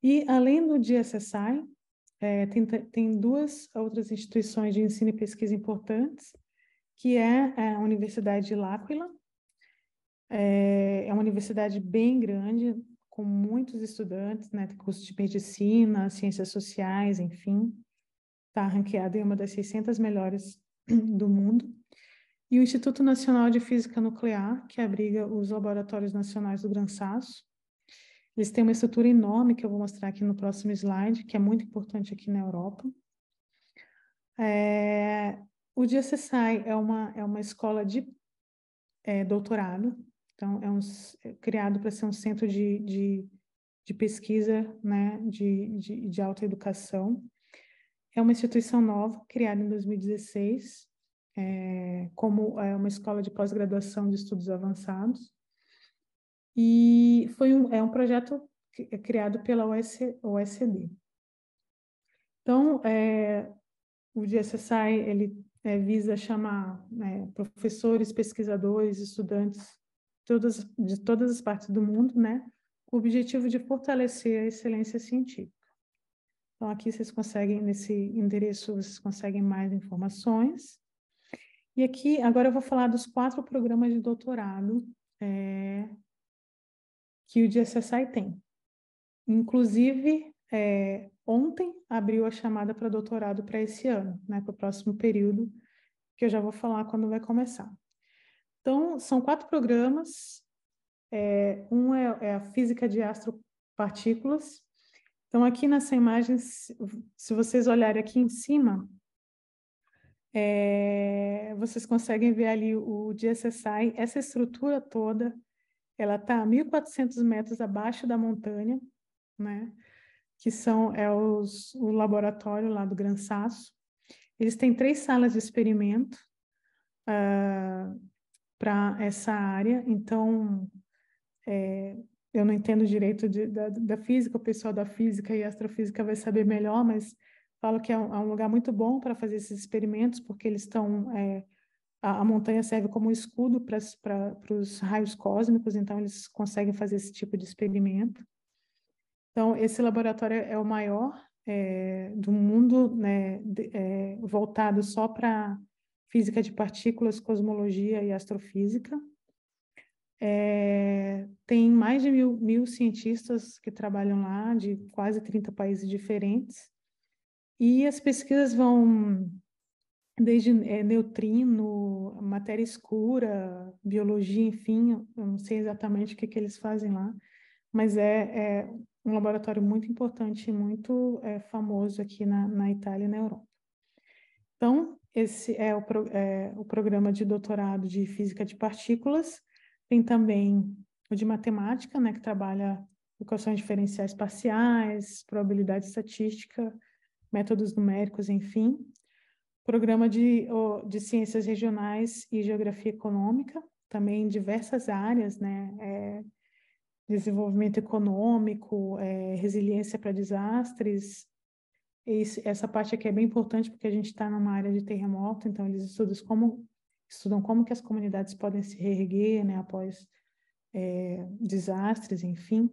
[SPEAKER 2] E, além do DSSI, tem duas outras instituições de ensino e pesquisa importantes, que é a Universidade de L'Aquila. É uma universidade bem grande, com muitos estudantes, né? Tem curso de medicina, ciências sociais, enfim. Está ranqueada em uma das 600 melhores do mundo. e o Instituto Nacional de Física Nuclear, que abriga os Laboratórios Nacionais do Gran Sasso. Eles têm uma estrutura enorme, que eu vou mostrar aqui no próximo slide, que é muito importante aqui na Europa. O DSSI é uma escola de doutorado, então é criado para ser um centro de pesquisa, né, de alta educação. É uma instituição nova, criada em 2016, como uma escola de pós-graduação de estudos avançados. E é um projeto criado pela OECD. Então, o DSSI, ele visa chamar professores, pesquisadores, estudantes de todas as partes do mundo, né, com o objetivo de fortalecer a excelência científica. Então, aqui vocês conseguem, nesse endereço, vocês conseguem mais informações. E aqui, agora eu vou falar dos 4 programas de doutorado que o DSSI tem. Inclusive, ontem abriu a chamada para doutorado para esse ano, né, para o próximo período, que eu já vou falar quando vai começar. Então, são 4 programas. Um é a física de astropartículas. Então, aqui nessa imagem, se vocês olharem aqui em cima, vocês conseguem ver ali o DSSI, essa estrutura toda, ela está a 1.400 metros abaixo da montanha, né? Que o laboratório lá do Gran Sasso. Eles têm 3 salas de experimento para essa área, então eu não entendo direito da física, o pessoal da física e astrofísica vai saber melhor, mas falo que é um lugar muito bom para fazer esses experimentos, porque eles estão... a montanha serve como escudo para os raios cósmicos, então eles conseguem fazer esse tipo de experimento. Então, esse laboratório é o maior do mundo, né, voltado só para física de partículas, cosmologia e astrofísica. Tem mais de mil cientistas que trabalham lá, de quase 30 países diferentes. E as pesquisas vão desde neutrino, matéria escura, biologia, enfim, eu não sei exatamente o que eles fazem lá, mas é um laboratório muito importante e muito famoso aqui na Itália e na Europa. Então, esse é o programa de doutorado de física de partículas. Tem também o de matemática, né, que trabalha equações diferenciais parciais, probabilidade estatística, métodos numéricos, enfim. Programa de ciências regionais e geografia econômica, também em diversas áreas, né, desenvolvimento econômico, resiliência para desastres. Essa parte aqui é bem importante porque a gente está numa área de terremoto, então eles estudam como que as comunidades podem se reerguer, né, após desastres, enfim.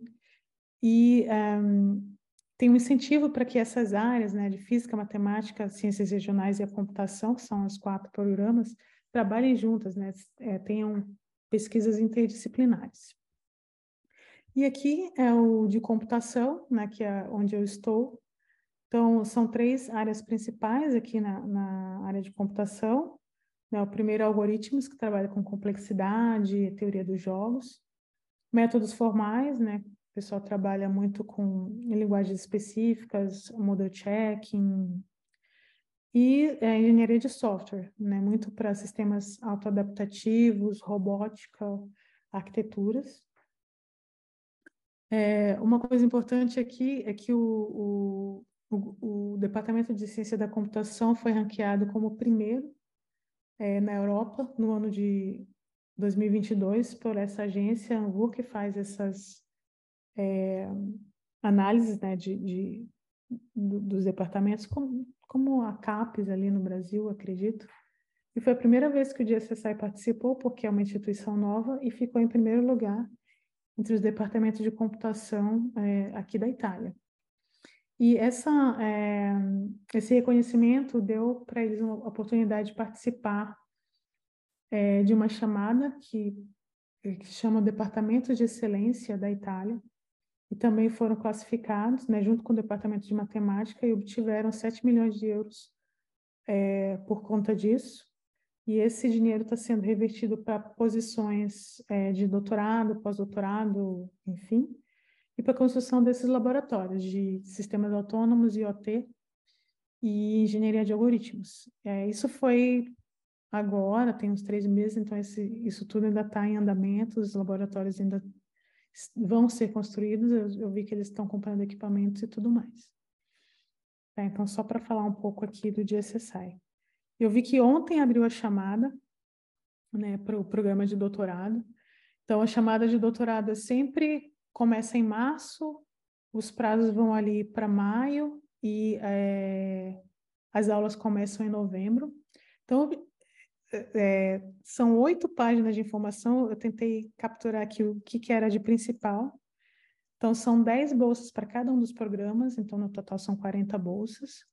[SPEAKER 2] E tem um incentivo para que essas áreas, né, de física, matemática, ciências regionais e a computação, que são os 4 programas, trabalhem juntas, né, tenham pesquisas interdisciplinares. E aqui é o de computação, né, que é onde eu estou. Então, são 3 áreas principais aqui na área de computação. Né? O primeiro é algoritmos, que trabalha com complexidade, teoria dos jogos. Métodos formais, né? O pessoal trabalha muito com linguagens específicas, model checking. E engenharia de software, né? Muito para sistemas autoadaptativos, robótica, arquiteturas. Uma coisa importante aqui é que o Departamento de Ciência da Computação foi ranqueado como o primeiro na Europa no ano de 2022 por essa agência ANVUR, que faz essas análises, né, dos departamentos, como a CAPES ali no Brasil, acredito. E foi a primeira vez que o DSSI participou, porque é uma instituição nova, e ficou em primeiro lugar entre os departamentos de computação aqui da Itália. E esse reconhecimento deu para eles uma oportunidade de participar de uma chamada que chama Departamento de Excelência da Itália, e também foram classificados, né, junto com o Departamento de Matemática, e obtiveram 7 milhões de euros por conta disso. e esse dinheiro está sendo revertido para posições de doutorado, pós-doutorado, enfim, e para a construção desses laboratórios de sistemas autônomos, IoT e engenharia de algoritmos. Isso foi agora, tem uns 3 meses, então isso tudo ainda está em andamento, os laboratórios ainda vão ser construídos, eu vi que eles estão comprando equipamentos e tudo mais. Então, só para falar um pouco aqui do DSSI. Eu vi que ontem abriu a chamada, né, para o programa de doutorado. Então, a chamada de doutorado sempre começa em março, os prazos vão ali para maio e as aulas começam em novembro. Então, são 8 páginas de informação, eu tentei capturar aqui o que era de principal. Então, são 10 bolsas para cada um dos programas, então, no total são 40 bolsas.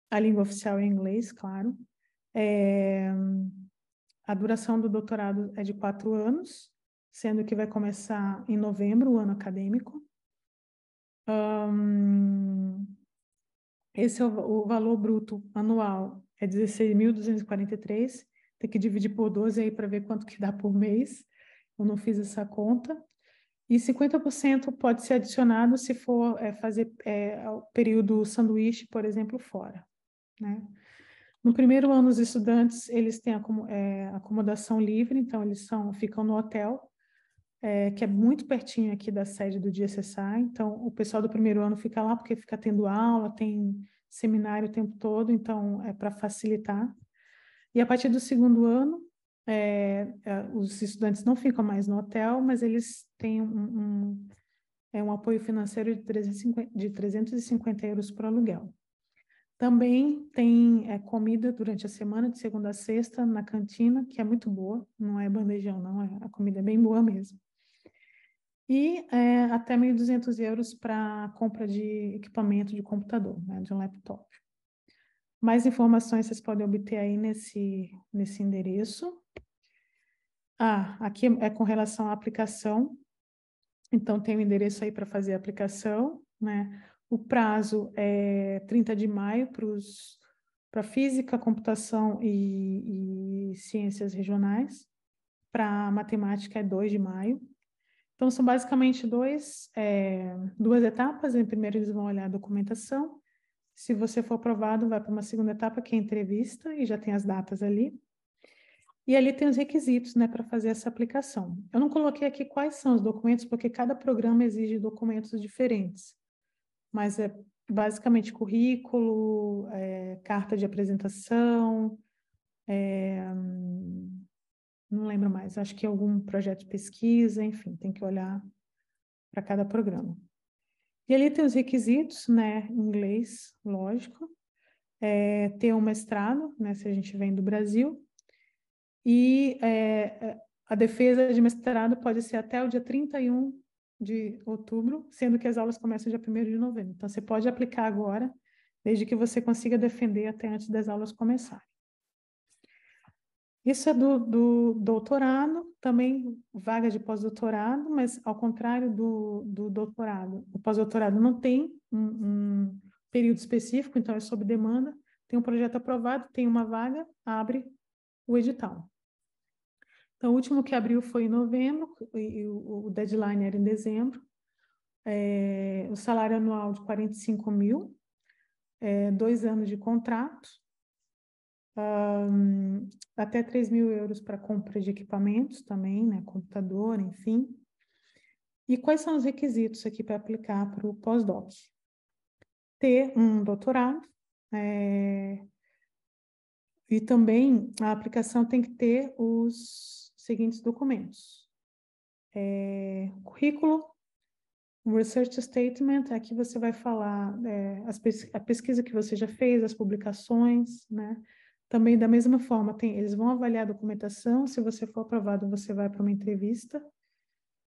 [SPEAKER 2] A língua oficial é inglês, claro. A duração do doutorado é de 4 anos, sendo que vai começar em novembro, o ano acadêmico. Esse é o valor bruto anual, é 16.243. Tem que dividir por 12 aí para ver quanto que dá por mês. Eu não fiz essa conta. E 50% pode ser adicionado se for fazer o período sanduíche, por exemplo, fora, né? No primeiro ano, os estudantes, eles têm acomodação livre, então eles ficam no hotel, que é muito pertinho aqui da sede do DSSI. Então, o pessoal do primeiro ano fica lá porque fica tendo aula, tem seminário o tempo todo, então é para facilitar. E a partir do segundo ano, os estudantes não ficam mais no hotel, mas eles têm um apoio financeiro de 350 euros por aluguel. Também tem comida durante a semana, de segunda a sexta, na cantina, que é muito boa, não é bandejão, não, a comida é bem boa mesmo. E até 1.200 euros para compra de equipamento de computador, né, de um laptop. Mais informações vocês podem obter aí nesse endereço. Aqui é com relação à aplicação. Então, tem o endereço aí para fazer a aplicação, né? O prazo é 30 de maio para física, computação e ciências regionais. Para matemática é 2 de maio. Então, são basicamente duas etapas. Primeiro, eles vão olhar a documentação. Se você for aprovado, vai para uma segunda etapa, que é a entrevista, e já tem as datas ali. E ali tem os requisitos, né, para fazer essa aplicação. Eu não coloquei aqui quais são os documentos, porque cada programa exige documentos diferentes. Mas é basicamente currículo, carta de apresentação, não lembro mais, acho que algum projeto de pesquisa, enfim, tem que olhar para cada programa. E ali tem os requisitos, né, em inglês, lógico, ter um mestrado, né, se a gente vem do Brasil, e a defesa de mestrado pode ser até o dia 31 de outubro, sendo que as aulas começam dia 1º de novembro. Então, você pode aplicar agora, desde que você consiga defender até antes das aulas começarem. Isso é do doutorado, também vaga de pós-doutorado, mas ao contrário do doutorado. O pós-doutorado não tem um período específico, então é sob demanda. Tem um projeto aprovado, tem uma vaga, abre o edital. Então, o último que abriu foi em novembro, e o deadline era em dezembro. O salário anual de 45 mil, 2 anos de contrato, até 3.000 euros para compra de equipamentos também, né, computador, enfim. E quais são os requisitos aqui para aplicar para o pós-doc? Ter um doutorado, e também a aplicação tem que ter os seguintes documentos. Currículo, um research statement, aqui você vai falar a pesquisa que você já fez, as publicações, né? Também, da mesma forma, eles vão avaliar a documentação, se você for aprovado, você vai para uma entrevista,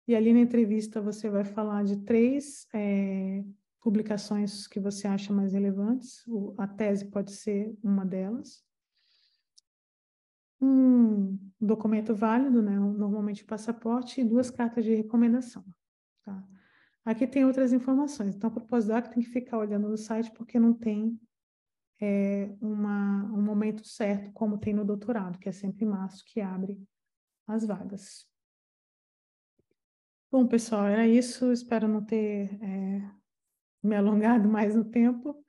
[SPEAKER 2] e ali na entrevista você vai falar de 3 publicações que você acha mais relevantes, a tese pode ser uma delas. Um documento válido, né? Normalmente o passaporte, e 2 cartas de recomendação, tá? Aqui tem outras informações, então para o pós-doc tem que ficar olhando no site, porque não tem um momento certo, como tem no doutorado, que é sempre março que abre as vagas. Bom, pessoal, era isso. Espero não ter me alongado mais no tempo.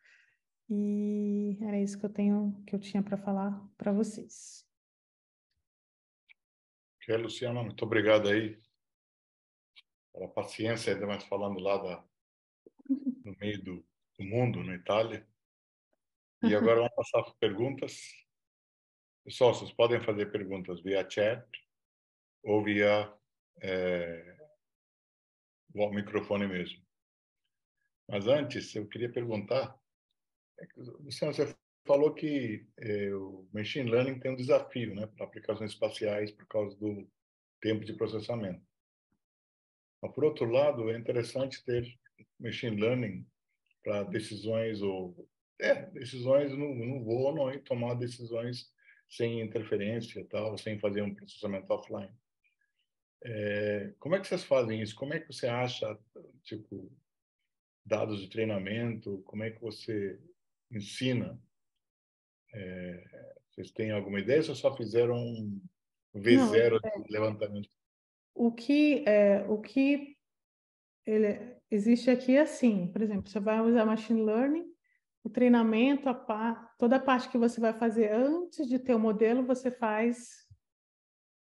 [SPEAKER 2] E era isso que eu tinha para falar para vocês.
[SPEAKER 1] Ok, Luciana, muito obrigado aí pela paciência, ainda mais falando lá no meio do mundo, na Itália. E agora vamos passar para perguntas. Pessoal, vocês podem fazer perguntas via chat ou via o microfone mesmo. Mas antes, eu queria perguntar, Luciano, você falou que o machine learning tem um desafio, né, para aplicações espaciais por causa do tempo de processamento. Mas, por outro lado, é interessante ter machine learning para decisões decisões no voo, não, e tomar decisões sem interferência, tal, sem fazer um processamento offline. Como é que vocês fazem isso? Como é que você acha, tipo, dados de treinamento? Como é que você ensina? Vocês têm alguma ideia ou só fizeram um
[SPEAKER 2] Não,
[SPEAKER 1] V0 de levantamento?
[SPEAKER 2] o que existe aqui é assim, por exemplo, você vai usar machine learning, o treinamento, toda a parte que você vai fazer antes de ter o modelo, você faz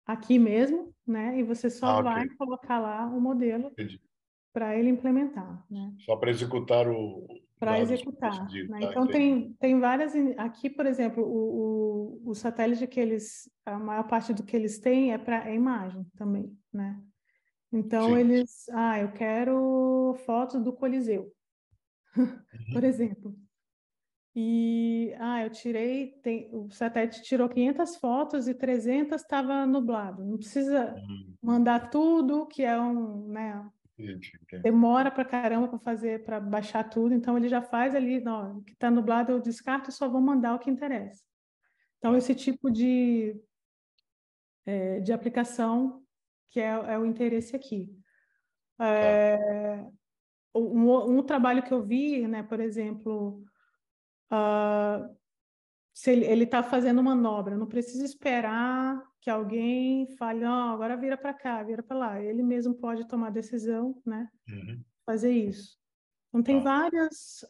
[SPEAKER 2] aqui mesmo, né? E você só vai
[SPEAKER 1] Ok.
[SPEAKER 2] colocar lá o modelo
[SPEAKER 1] Entendi.
[SPEAKER 2] para ele implementar, né?
[SPEAKER 1] Só para executar o
[SPEAKER 2] Para
[SPEAKER 1] dados
[SPEAKER 2] executar,
[SPEAKER 1] decididos.
[SPEAKER 2] né?
[SPEAKER 1] Tá,
[SPEAKER 2] Então
[SPEAKER 1] entendi.
[SPEAKER 2] tem várias aqui, por exemplo, o satélite que a maior parte do que eles têm é para imagem também, né? Então
[SPEAKER 1] Sim.
[SPEAKER 2] eu quero fotos do Coliseu, por
[SPEAKER 1] Uhum.
[SPEAKER 2] exemplo. E o satélite tirou 500 fotos e 300 estava nublado. Não precisa mandar tudo, que é né,
[SPEAKER 1] Entendi.
[SPEAKER 2] demora para caramba para fazer, para baixar tudo. Então ele já faz ali, não, que está nublado eu descarto, só vou mandar o que interessa. Então esse tipo de aplicação que é o interesse aqui.
[SPEAKER 1] Tá.
[SPEAKER 2] Um trabalho que eu vi, né, por exemplo, se ele está fazendo manobra, não precisa esperar que alguém fale, não, agora vira para cá, vira para lá. Ele mesmo pode tomar decisão, né,
[SPEAKER 1] Uhum.
[SPEAKER 2] fazer isso. Então tem
[SPEAKER 1] Tá.
[SPEAKER 2] vários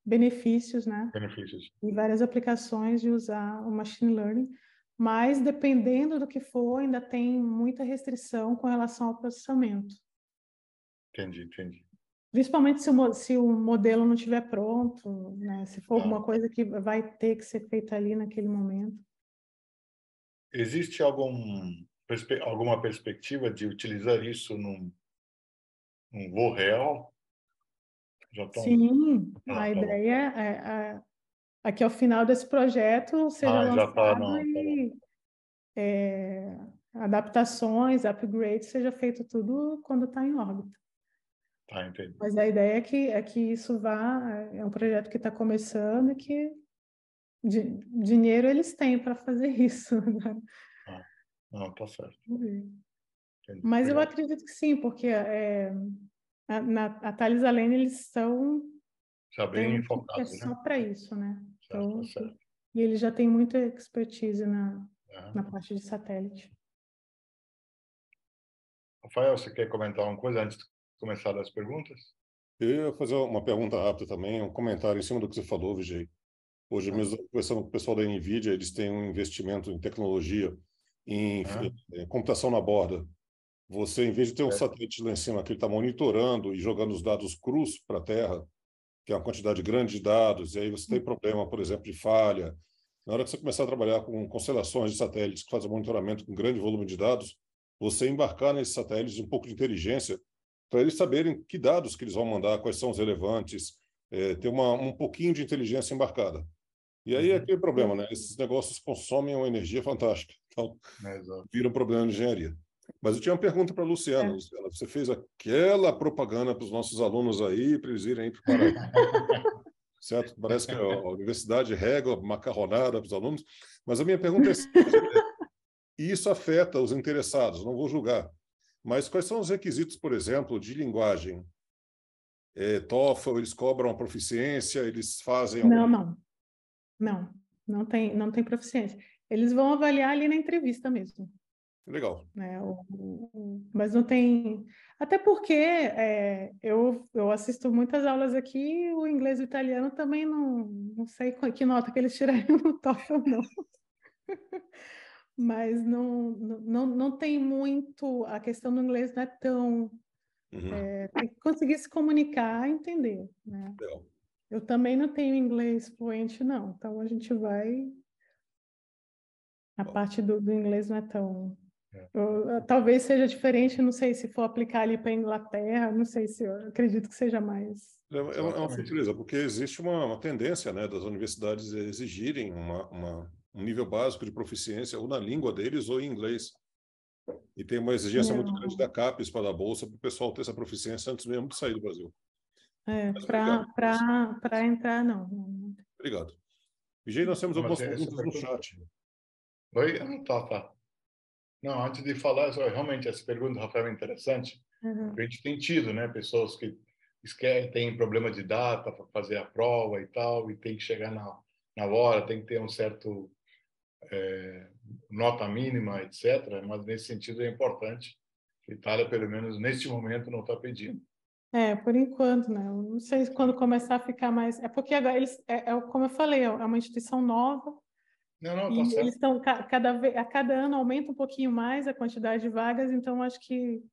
[SPEAKER 2] benefícios, né,
[SPEAKER 1] Benefícios.
[SPEAKER 2] e várias aplicações de usar o machine learning, mas dependendo do que for, ainda tem muita restrição com relação ao processamento.
[SPEAKER 1] Entendi.
[SPEAKER 2] Principalmente se o modelo não estiver pronto, né? Se for
[SPEAKER 1] Tá.
[SPEAKER 2] alguma coisa que vai ter que ser feita ali naquele momento.
[SPEAKER 1] Existe alguma perspectiva de utilizar isso num voo real? Já estão...
[SPEAKER 2] Sim,
[SPEAKER 1] Ah,
[SPEAKER 2] a
[SPEAKER 1] tá bom.
[SPEAKER 2] ideia é que ao final desse projeto seja
[SPEAKER 1] Ah, já está,
[SPEAKER 2] lançado
[SPEAKER 1] não, tá bom.
[SPEAKER 2] e adaptações, upgrades, seja feito tudo quando está em órbita.
[SPEAKER 1] Tá, entendi.
[SPEAKER 2] Mas a ideia é que isso é um projeto que está começando e que dinheiro eles têm para fazer isso, né?
[SPEAKER 1] Ah, não, tá certo. Entendi.
[SPEAKER 2] Mas eu
[SPEAKER 1] Obrigado.
[SPEAKER 2] acredito que sim, porque a Thales Alenia, eles
[SPEAKER 1] Já
[SPEAKER 2] têm uma
[SPEAKER 1] bem
[SPEAKER 2] equipe que é
[SPEAKER 1] focado, né?
[SPEAKER 2] só para isso, né?
[SPEAKER 1] Certo, tá
[SPEAKER 2] Então,
[SPEAKER 1] certo.
[SPEAKER 2] e eles já têm muita expertise
[SPEAKER 1] Aham.
[SPEAKER 2] na parte de satélite.
[SPEAKER 1] Rafael, você quer comentar uma coisa antes de começar as perguntas?
[SPEAKER 3] Eu ia fazer uma pergunta rápida também, um comentário em cima do que você falou, Vijay. Hoje
[SPEAKER 1] Ah,
[SPEAKER 3] mesmo, conversando com o pessoal da NVIDIA, eles têm um investimento em tecnologia, em
[SPEAKER 1] ah,
[SPEAKER 3] computação na borda. Você, em vez de ter um
[SPEAKER 1] certo.
[SPEAKER 3] satélite lá em cima que ele está monitorando e jogando os dados crus para a Terra, que é uma quantidade grande de dados, e aí você tem problema, por exemplo, de falha. Na hora que você começar a trabalhar com constelações de satélites que fazem monitoramento com grande volume de dados, você embarcar nesses satélites um pouco de inteligência para eles saberem que dados que eles vão mandar, quais são os relevantes, ter um pouquinho de inteligência embarcada. E aí é
[SPEAKER 1] Uhum.
[SPEAKER 3] aquele problema, né? Esses negócios consomem uma energia fantástica. Então,
[SPEAKER 1] Exato.
[SPEAKER 3] vira um problema de engenharia. Mas eu tinha uma pergunta para a Luciana.
[SPEAKER 2] É.
[SPEAKER 3] Luciana, você fez aquela propaganda para os nossos alunos aí, para eles irem para o Paraná, certo? Parece que a universidade rega macarronada para os alunos. Mas a minha pergunta é assim, e isso afeta os interessados, não vou julgar. Mas quais são os requisitos, por exemplo, de linguagem? TOEFL, eles cobram a proficiência, eles fazem algum...
[SPEAKER 2] Não. não tem proficiência. Eles vão avaliar ali na entrevista mesmo.
[SPEAKER 3] Legal.
[SPEAKER 2] Né? Mas não tem... Até porque eu assisto muitas aulas aqui, o inglês e o italiano também não sei que nota que eles tirariam no TOEFL, não. Mas não tem muito... A questão do inglês não é tão... tem que conseguir se comunicar e entender, né?
[SPEAKER 3] Legal.
[SPEAKER 2] Eu também não tenho inglês fluente, não. Então, a gente vai... A parte do inglês não é tão... talvez seja diferente, não sei se for aplicar ali para a Inglaterra, não sei se eu acredito que seja mais.
[SPEAKER 3] É uma surpresa, porque existe uma tendência, né, das universidades exigirem um nível básico de proficiência ou na língua deles ou em inglês. E tem uma exigência muito grande da CAPES para a Bolsa para o pessoal ter essa proficiência antes mesmo de sair do Brasil.
[SPEAKER 2] Para entrar, não.
[SPEAKER 3] Obrigado. Vigei, nós temos algumas
[SPEAKER 1] essa
[SPEAKER 3] perguntas no chat.
[SPEAKER 1] Oi? Tá. Não, antes de falar, realmente essa pergunta do Rafael é interessante. A gente tem tido, né, pessoas que têm problema de data para fazer a prova e tal, e tem que chegar na hora, tem que ter um certo nota mínima, etc. Mas nesse sentido é importante. A Itália, pelo menos neste momento, não está pedindo.
[SPEAKER 2] Por enquanto, né? Eu não sei se quando começar a ficar mais. É porque agora como eu falei, é uma instituição nova.
[SPEAKER 1] Não,
[SPEAKER 2] E
[SPEAKER 1] tá certo.
[SPEAKER 2] eles estão a cada ano aumenta um pouquinho mais a quantidade de vagas, então acho que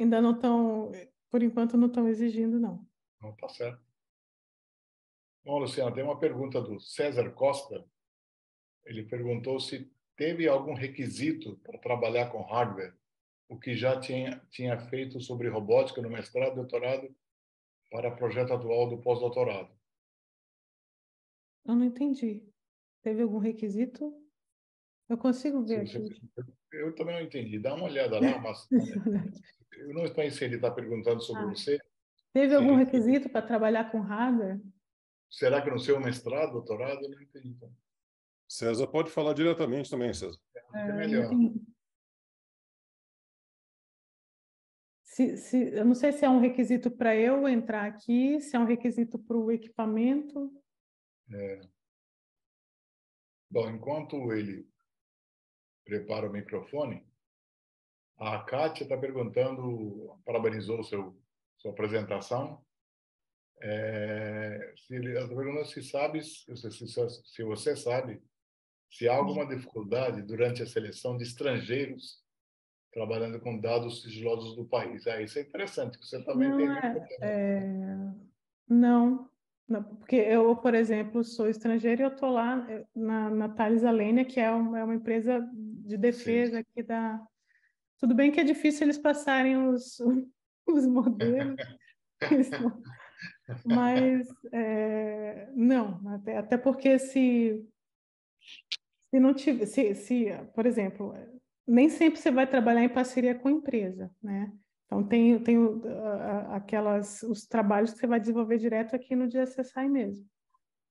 [SPEAKER 2] ainda não estão, por enquanto, não estão exigindo, não.
[SPEAKER 1] Não, tá certo. Bom, Luciano, tem uma pergunta do César Costa. Ele perguntou se teve algum requisito para trabalhar com hardware, o que já tinha feito sobre robótica no mestrado e doutorado para projeto atual do pós-doutorado.
[SPEAKER 2] Eu não entendi. Teve algum requisito? Eu consigo ver aqui.
[SPEAKER 1] Eu também não entendi. Dá uma olhada lá, mas eu não estou inserido, está perguntando sobre você.
[SPEAKER 2] Teve algum requisito para trabalhar com hardware?
[SPEAKER 1] Será que no seu mestrado, doutorado? Eu não entendi.
[SPEAKER 3] César pode falar diretamente também, César.
[SPEAKER 1] É melhor.
[SPEAKER 2] Eu não sei se é um requisito para eu entrar aqui, se é um requisito para o equipamento.
[SPEAKER 1] Bom, enquanto ele prepara o microfone, a Kátia está perguntando, parabenizou sua apresentação. Ela está perguntando se você sabe se há alguma dificuldade durante a seleção de estrangeiros trabalhando com dados sigilosos do país. Isso é interessante, você também tem muito problema.
[SPEAKER 2] Não, porque eu, por exemplo, sou estrangeira e eu estou lá na Thales Alenia, que é uma empresa de defesa aqui da... Tudo bem que é difícil eles passarem os modelos, mas não, até porque se não tiver, por exemplo, nem sempre você vai trabalhar em parceria com a empresa, né? Então tem os trabalhos que você vai desenvolver direto aqui no DSSI mesmo,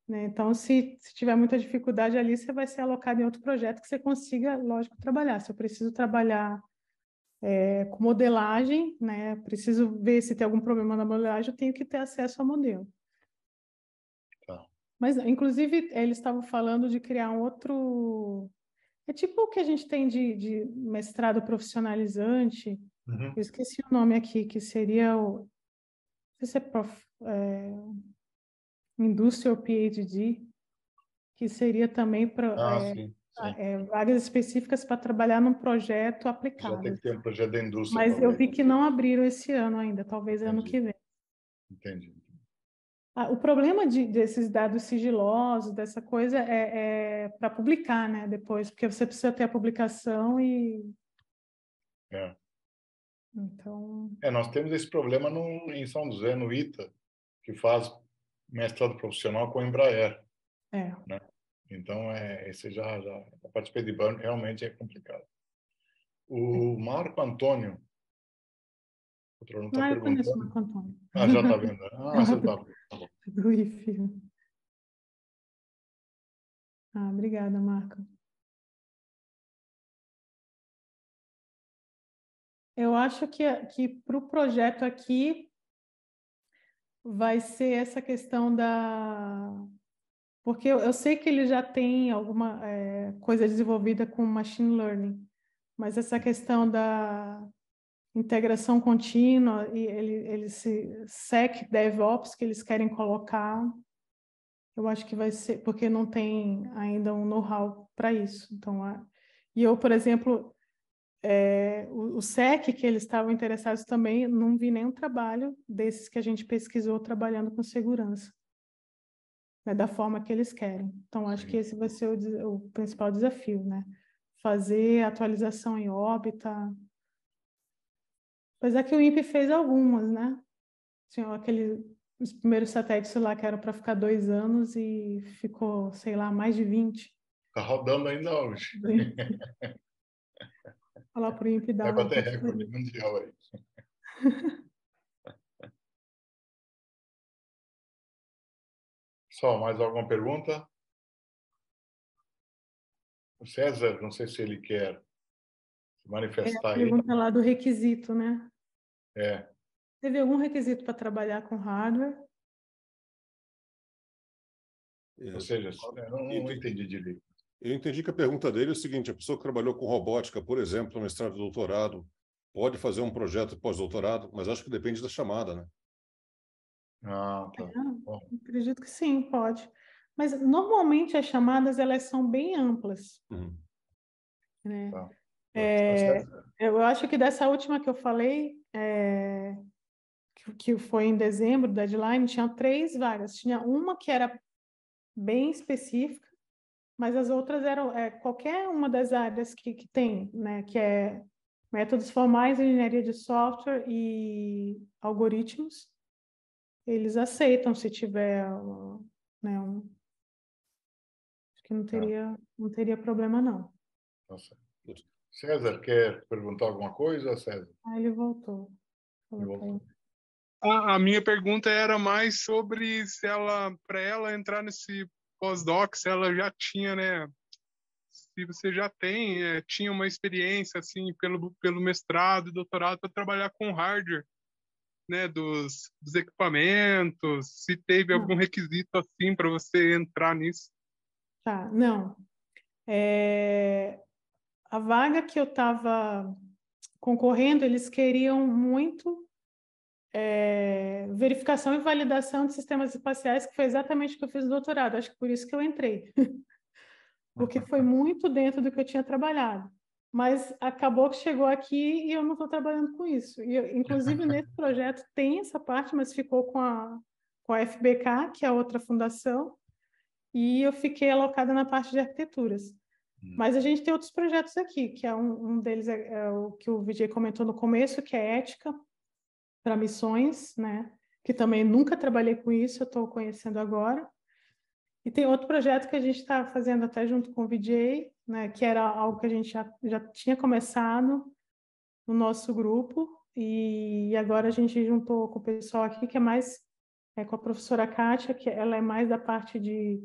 [SPEAKER 2] né? Então se tiver muita dificuldade ali, você vai ser alocado em outro projeto que você consiga, lógico, trabalhar. Se eu preciso trabalhar com modelagem, né? Preciso ver se tem algum problema na modelagem, eu tenho que ter acesso ao modelo.
[SPEAKER 1] Tá.
[SPEAKER 2] Mas, inclusive, eles estavam falando de criar um outro... É tipo o que a gente tem de mestrado profissionalizante.
[SPEAKER 1] Uhum.
[SPEAKER 2] Eu esqueci o nome aqui, que seria o... Não sei se Industrial PhD, que seria também para
[SPEAKER 1] Sim.
[SPEAKER 2] vagas específicas para trabalhar num projeto aplicado.
[SPEAKER 1] Já tem que ter um projeto da indústria.
[SPEAKER 2] Mas eu vi que não abriram esse ano ainda, talvez ano que vem.
[SPEAKER 1] Entendi.
[SPEAKER 2] O problema desses dados sigilosos, dessa coisa, é para publicar, né? Depois, porque você precisa ter a publicação e... Então...
[SPEAKER 1] nós temos esse problema em São José, no ITA, que faz mestrado profissional com a Embraer. Né? Então, esse a participar de banco realmente é complicado. O Marco Antônio, o outro não está perguntando.
[SPEAKER 2] Eu conheço o Marco Antônio.
[SPEAKER 1] Já está vendo. Você tá bom.
[SPEAKER 2] Do IFE. Obrigada, Marco. Eu acho que para o projeto aqui vai ser essa questão Porque eu sei que ele já tem alguma coisa desenvolvida com machine learning, mas essa questão da integração contínua e ele se Sec DevOps que eles querem colocar, eu acho que vai ser porque não tem ainda um know-how para isso. Então, e eu, por exemplo, o SEC que eles estavam interessados também, não vi nenhum trabalho desses que a gente pesquisou trabalhando com segurança, né, da forma que eles querem. Então, acho que esse vai ser o principal desafio, né? Fazer atualização em órbita. Apesar que o INPE fez algumas, né? Tinha os primeiros satélites lá que eram para ficar 2 anos e ficou, sei lá, mais de 20.
[SPEAKER 1] Está rodando ainda hoje.
[SPEAKER 2] Falar para o INPE dar
[SPEAKER 1] Vai
[SPEAKER 2] uma
[SPEAKER 1] bater recorde
[SPEAKER 2] consultoria.
[SPEAKER 1] mundial aí. Só mais alguma pergunta? O César, não sei se ele quer se
[SPEAKER 2] A
[SPEAKER 1] manifestar aí.
[SPEAKER 2] pergunta lá do requisito, né?
[SPEAKER 1] É.
[SPEAKER 2] Teve algum requisito para trabalhar com hardware?
[SPEAKER 1] Ou seja, eu não entendi direito.
[SPEAKER 3] Eu entendi que a pergunta dele é o seguinte: a pessoa que trabalhou com robótica, por exemplo, no mestrado e doutorado, pode fazer um projeto de pós-doutorado, mas acho que depende da chamada, né?
[SPEAKER 1] Ah, tá. Bom,
[SPEAKER 2] Acredito que sim, pode. Mas normalmente as chamadas elas são bem amplas, né?
[SPEAKER 1] tá.
[SPEAKER 2] Eu acho que dessa última que eu falei, que foi em dezembro, deadline, tinha 3 vagas. Tinha uma que era bem específica, mas as outras eram qualquer uma das áreas que tem, né? Que é métodos formais, engenharia de software e algoritmos. Eles aceitam se tiver, né, acho que não teria problema, não.
[SPEAKER 1] Tá certo. César, quer perguntar alguma coisa, César?
[SPEAKER 2] Aí ele voltou. Falou que aí-
[SPEAKER 4] A minha pergunta era mais sobre se ela, para ela entrar nesse pós-doc, se ela já tinha, né? Se você já tinha uma experiência assim pelo mestrado e doutorado para trabalhar com hardware, né? Dos equipamentos, se teve algum
[SPEAKER 2] Não,
[SPEAKER 4] requisito assim para você entrar nisso.
[SPEAKER 2] tá, não. A vaga que eu estava concorrendo, eles queriam muito verificação e validação de sistemas espaciais, que foi exatamente o que eu fiz no doutorado. Acho que por isso que eu entrei, porque foi muito dentro do que eu tinha trabalhado. Mas acabou que chegou aqui e eu não estou trabalhando com isso. Inclusive, nesse projeto tem essa parte, mas ficou com a FBK, que é a outra fundação, e eu fiquei alocada na parte de arquiteturas. Mas a gente tem outros projetos aqui, que é um deles é o que o Vijay comentou no começo, que é ética para missões, né? Que também nunca trabalhei com isso, eu estou conhecendo agora. E tem outro projeto que a gente está fazendo até junto com o Vijay, né? Que era algo que a gente já tinha começado no nosso grupo, e agora a gente juntou com o pessoal aqui, que é mais com a professora Kátia, que ela é mais da parte de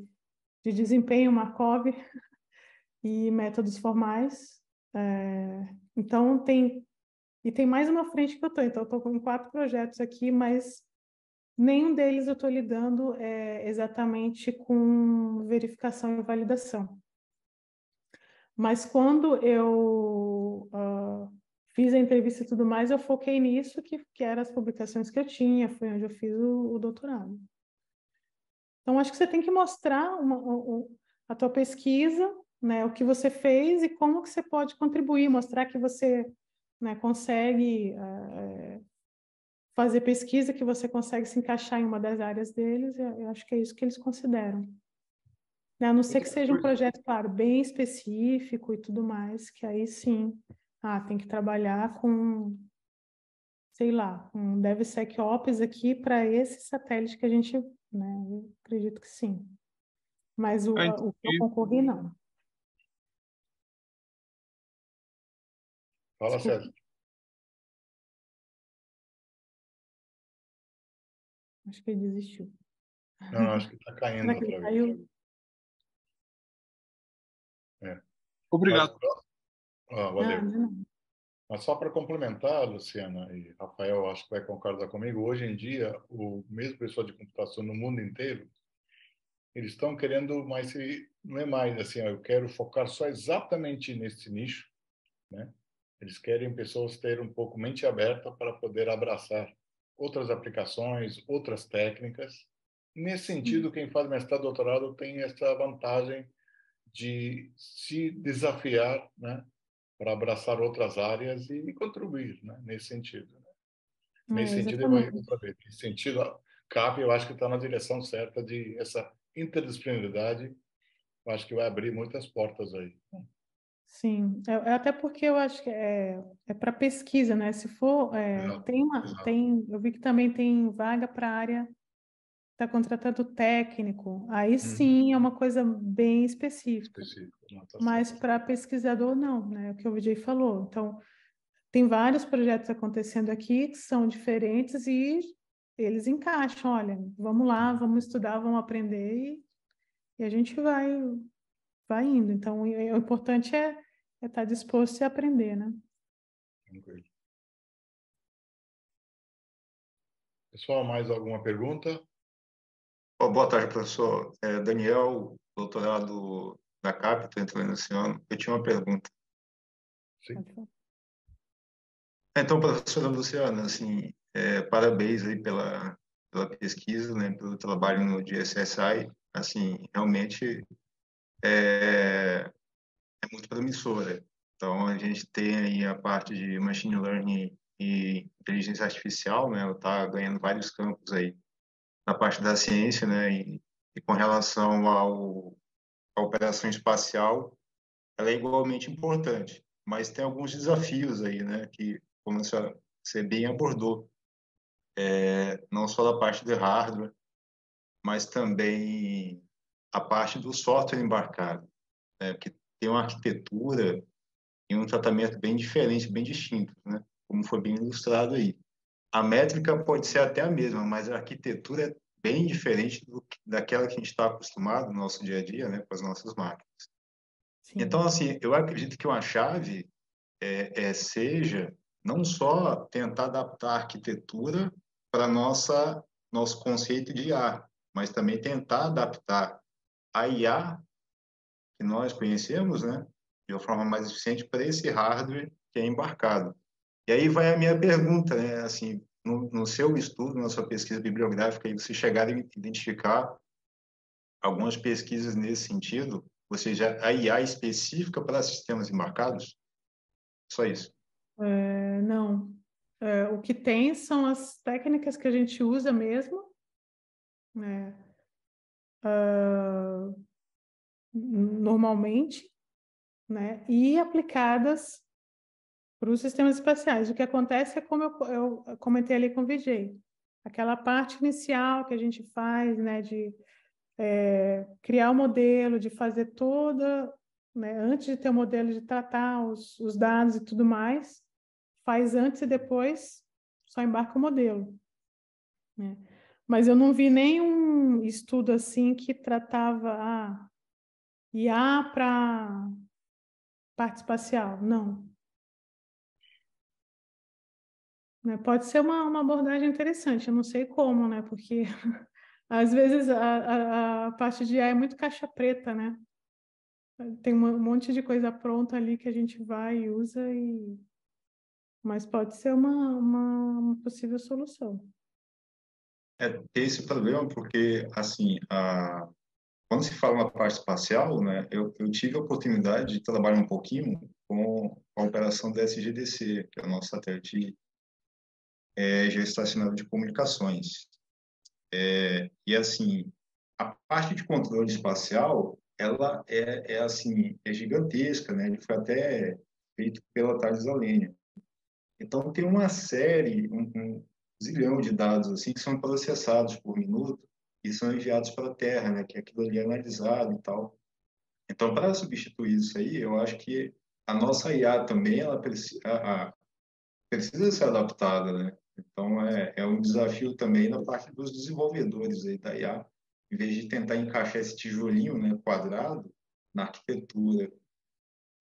[SPEAKER 2] desempenho Markov e métodos formais. Então, tem mais uma frente que eu estou. Então, eu estou com 4 projetos aqui, mas nenhum deles eu estou lidando exatamente com verificação e validação. Mas quando eu fiz a entrevista e tudo mais, eu foquei nisso, que eram as publicações que eu tinha, foi onde eu fiz o doutorado. Então, acho que você tem que mostrar a tua pesquisa, né, o que você fez e como que você pode contribuir, mostrar que você, né, consegue fazer pesquisa, que você consegue se encaixar em uma das áreas deles. Eu acho que é isso que eles consideram. Né? A não ser que seja um projeto, claro, bem específico e tudo mais, que aí sim, tem que trabalhar com, sei lá, um DevSecOps aqui para esse satélite que a gente, né, eu acredito que sim. Mas o que eu concorri, não.
[SPEAKER 1] Fala,
[SPEAKER 2] Desculpa.
[SPEAKER 1] César.
[SPEAKER 2] Acho que ele desistiu.
[SPEAKER 1] Não, acho que está caindo
[SPEAKER 2] Será que ele
[SPEAKER 1] outra vez.
[SPEAKER 2] caiu?
[SPEAKER 4] Obrigado.
[SPEAKER 1] Valeu.
[SPEAKER 2] Não.
[SPEAKER 1] Mas só para complementar, Luciana e Rafael, acho que vai concordar comigo, hoje em dia, o mesmo pessoal de computação no mundo inteiro eles estão querendo mais, não é mais assim, ó, eu quero focar só exatamente nesse nicho, né? Eles querem pessoas ter um pouco mente aberta para poder abraçar outras aplicações, outras técnicas. Nesse sentido, quem faz mestrado, doutorado tem essa vantagem de se desafiar, né, para abraçar outras áreas e contribuir, né, nesse sentido. Né? Nesse sentido,
[SPEAKER 2] Exatamente.
[SPEAKER 1] nesse sentido, a CAP, eu acho que está na direção certa de essa interdisciplinaridade. Eu acho que vai abrir muitas portas aí.
[SPEAKER 2] Sim, até porque eu acho que é para pesquisa, né? Se for,
[SPEAKER 1] Exato, exato.
[SPEAKER 2] eu vi que também tem vaga para a área, está contratando técnico, aí sim é uma coisa bem específica,
[SPEAKER 1] Específico, não, tá
[SPEAKER 2] mas
[SPEAKER 1] certo.
[SPEAKER 2] para pesquisador não, né? É o que o Vijay falou. Então, tem vários projetos acontecendo aqui que são diferentes e eles encaixam, olha, vamos lá, vamos estudar, vamos aprender e a gente vai indo. Então, o importante é estar disposto a aprender, né?
[SPEAKER 1] Tranquilo. Pessoal, mais alguma pergunta?
[SPEAKER 5] Boa tarde, professor. Daniel, doutorado da CAP, estou entrando esse ano. Eu tinha uma pergunta.
[SPEAKER 1] Sim.
[SPEAKER 5] Então, professora Luciana, assim, parabéns aí pela pesquisa, né, pelo trabalho no GSSI. Assim, realmente é muito promissora. Então, a gente tem aí a parte de machine learning e inteligência artificial, né, ela está ganhando vários campos aí na parte da ciência, né, e com relação à operação espacial, ela é igualmente importante, mas tem alguns desafios aí, né, que, como você bem abordou, não só da parte de hardware, mas também a parte do software embarcado, né, que tem uma arquitetura e um tratamento bem diferente, bem distinto, né, como foi bem ilustrado aí. A métrica pode ser até a mesma, mas a arquitetura é bem diferente daquela que a gente está acostumado no nosso dia a dia, né, com as nossas máquinas.
[SPEAKER 2] Sim.
[SPEAKER 5] Então, assim, eu acredito que uma chave seja não só tentar adaptar a arquitetura para nosso conceito de IA, mas também tentar adaptar a IA que nós conhecemos, né, de uma forma mais eficiente para esse hardware que é embarcado. E aí vai a minha pergunta, né, assim, no seu estudo, na sua pesquisa bibliográfica, aí você chegaram a identificar algumas pesquisas nesse sentido, ou seja, a IA específica para sistemas embarcados? Só isso.
[SPEAKER 2] Não. O que tem são as técnicas que a gente usa mesmo, né? Normalmente, né? E aplicadas para os sistemas espaciais. O que acontece é como eu comentei ali com o Vijay, aquela parte inicial que a gente faz, né? De criar o modelo, de fazer toda, né? Antes de ter o modelo, de tratar os dados e tudo mais, faz antes e depois, só embarca o modelo, né? Mas eu não vi nenhum estudo assim que tratava IA para parte espacial, não. Né? Pode ser uma abordagem interessante, eu não sei como, né? Porque às vezes a parte de IA é muito caixa preta, né? Tem um monte de coisa pronta ali que a gente vai e usa, mas pode ser uma possível solução.
[SPEAKER 5] Tem esse problema porque, assim, quando se fala na parte espacial, né, eu tive a oportunidade de trabalhar um pouquinho com a operação da SGDC, que é o nosso satélite geoestacionário de comunicações. E, assim, a parte de controle espacial, ela assim, é gigantesca, né? Ele foi até feito pela Thales Alenia. Então, tem uma série, um zilhão de dados assim que são processados por minuto e são enviados para a Terra, né? Que aquilo ali é analisado e tal. Então, para substituir isso aí, eu acho que a nossa IA também ela precisa ser adaptada, né? Então, é um desafio também na parte dos desenvolvedores aí da IA, em vez de tentar encaixar esse tijolinho, né, quadrado na arquitetura.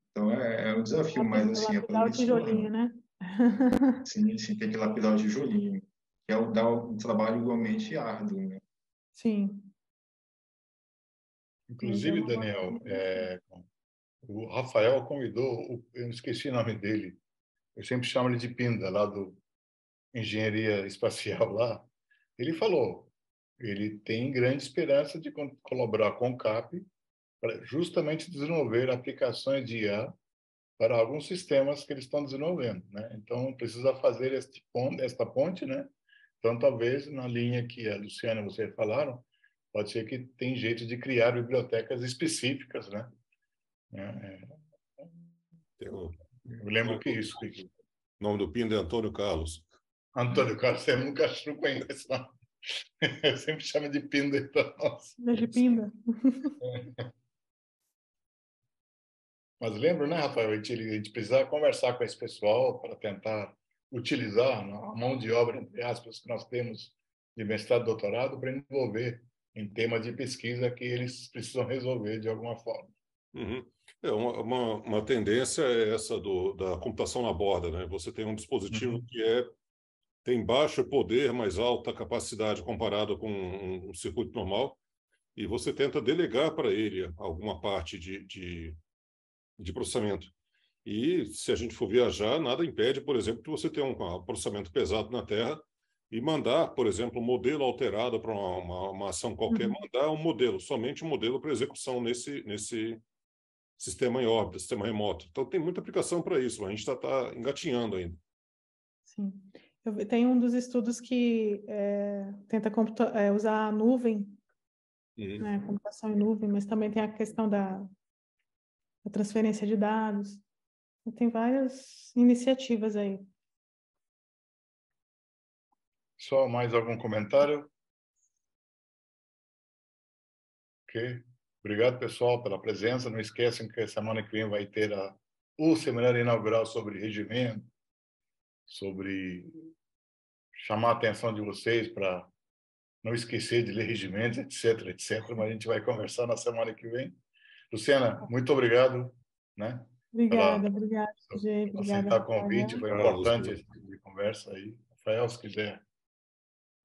[SPEAKER 5] Então, é um desafio, mas, assim, é
[SPEAKER 2] Lapidar o
[SPEAKER 5] promissor,
[SPEAKER 2] tijolinho, né?
[SPEAKER 5] sim, tem que lapidar o tijolinho, que dá um trabalho igualmente árduo, né?
[SPEAKER 2] Sim.
[SPEAKER 1] Inclusive, Daniel, o Rafael convidou, eu esqueci o nome dele, eu sempre chamo ele de Pinda, lá do Engenharia Espacial lá. Ele falou, ele tem grande esperança de colaborar com o CAP para justamente desenvolver aplicações de IA para alguns sistemas que eles estão desenvolvendo, né? Então, precisa fazer esta ponte, né? Então, talvez, na linha que a Luciana e você falaram, pode ser que tem jeito de criar bibliotecas específicas, né? Eu lembro que isso.
[SPEAKER 3] O nome do Pinda é Antônio Carlos.
[SPEAKER 1] Antônio Carlos, você nunca conhece, não. Eu sempre chamo de Pinda para nós.
[SPEAKER 2] De Pinda.
[SPEAKER 1] Mas lembro, né, Rafael? A gente precisava conversar com esse pessoal para tentar utilizar a mão de obra, entre aspas, que nós temos de mestrado e doutorado para envolver em temas de pesquisa que eles precisam resolver de alguma forma.
[SPEAKER 3] Uhum. Uma tendência é essa da computação na borda, né? Você tem um dispositivo que tem baixo poder, mas alta capacidade comparado com um circuito normal, e você tenta delegar para ele alguma parte de processamento. E se a gente for viajar, nada impede, por exemplo, que você tenha um processamento pesado na Terra e mandar, por exemplo, um modelo alterado para uma ação qualquer, mandar um modelo, somente um modelo para execução nesse sistema em órbita, sistema remoto. Então, tem muita aplicação para isso, mas a gente está engatinhando ainda.
[SPEAKER 2] Sim. Tem um dos estudos que tenta usar a nuvem, né, computação em nuvem, mas também tem a questão da transferência de dados. Tem várias iniciativas aí.
[SPEAKER 1] Só mais algum comentário? Ok. Obrigado, pessoal, pela presença. Não esqueçam que semana que vem vai ter o seminário inaugural sobre regimento, sobre chamar a atenção de vocês para não esquecer de ler regimentos, etc, etc. Mas a gente vai conversar na semana que vem. Luciana, muito obrigado, né?
[SPEAKER 2] Obrigada, Jay.
[SPEAKER 1] Por
[SPEAKER 2] Obrigada,
[SPEAKER 1] aceitar o convite, foi
[SPEAKER 3] Carlos,
[SPEAKER 1] importante esse tipo de conversa aí. Rafael, se quiser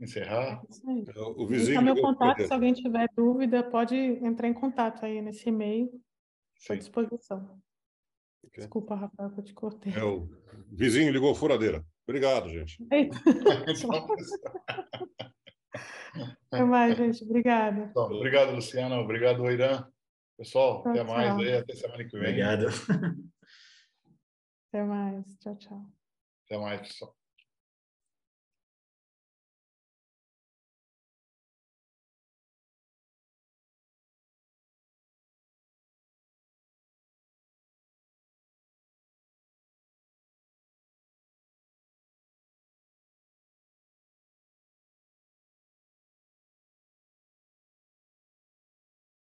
[SPEAKER 1] encerrar.
[SPEAKER 2] Isso aí.
[SPEAKER 3] O
[SPEAKER 2] Esse
[SPEAKER 3] vizinho
[SPEAKER 2] é meu
[SPEAKER 3] ligou
[SPEAKER 2] contato, se alguém tiver dúvida, pode entrar em contato aí nesse e-mail. Estou à disposição.
[SPEAKER 3] Okay.
[SPEAKER 2] Desculpa, Rafael, que eu te cortei.
[SPEAKER 3] O vizinho ligou furadeira. Obrigado, gente.
[SPEAKER 2] Eita. Até mais, gente. Obrigada.
[SPEAKER 1] Então, obrigado, Luciana. Obrigado, Oirã. Pessoal,
[SPEAKER 2] Tchau,
[SPEAKER 1] até mais
[SPEAKER 2] tchau.
[SPEAKER 1] aí. Até semana que vem.
[SPEAKER 5] Obrigado.
[SPEAKER 2] Até mais. Tchau, tchau.
[SPEAKER 1] Até mais, pessoal.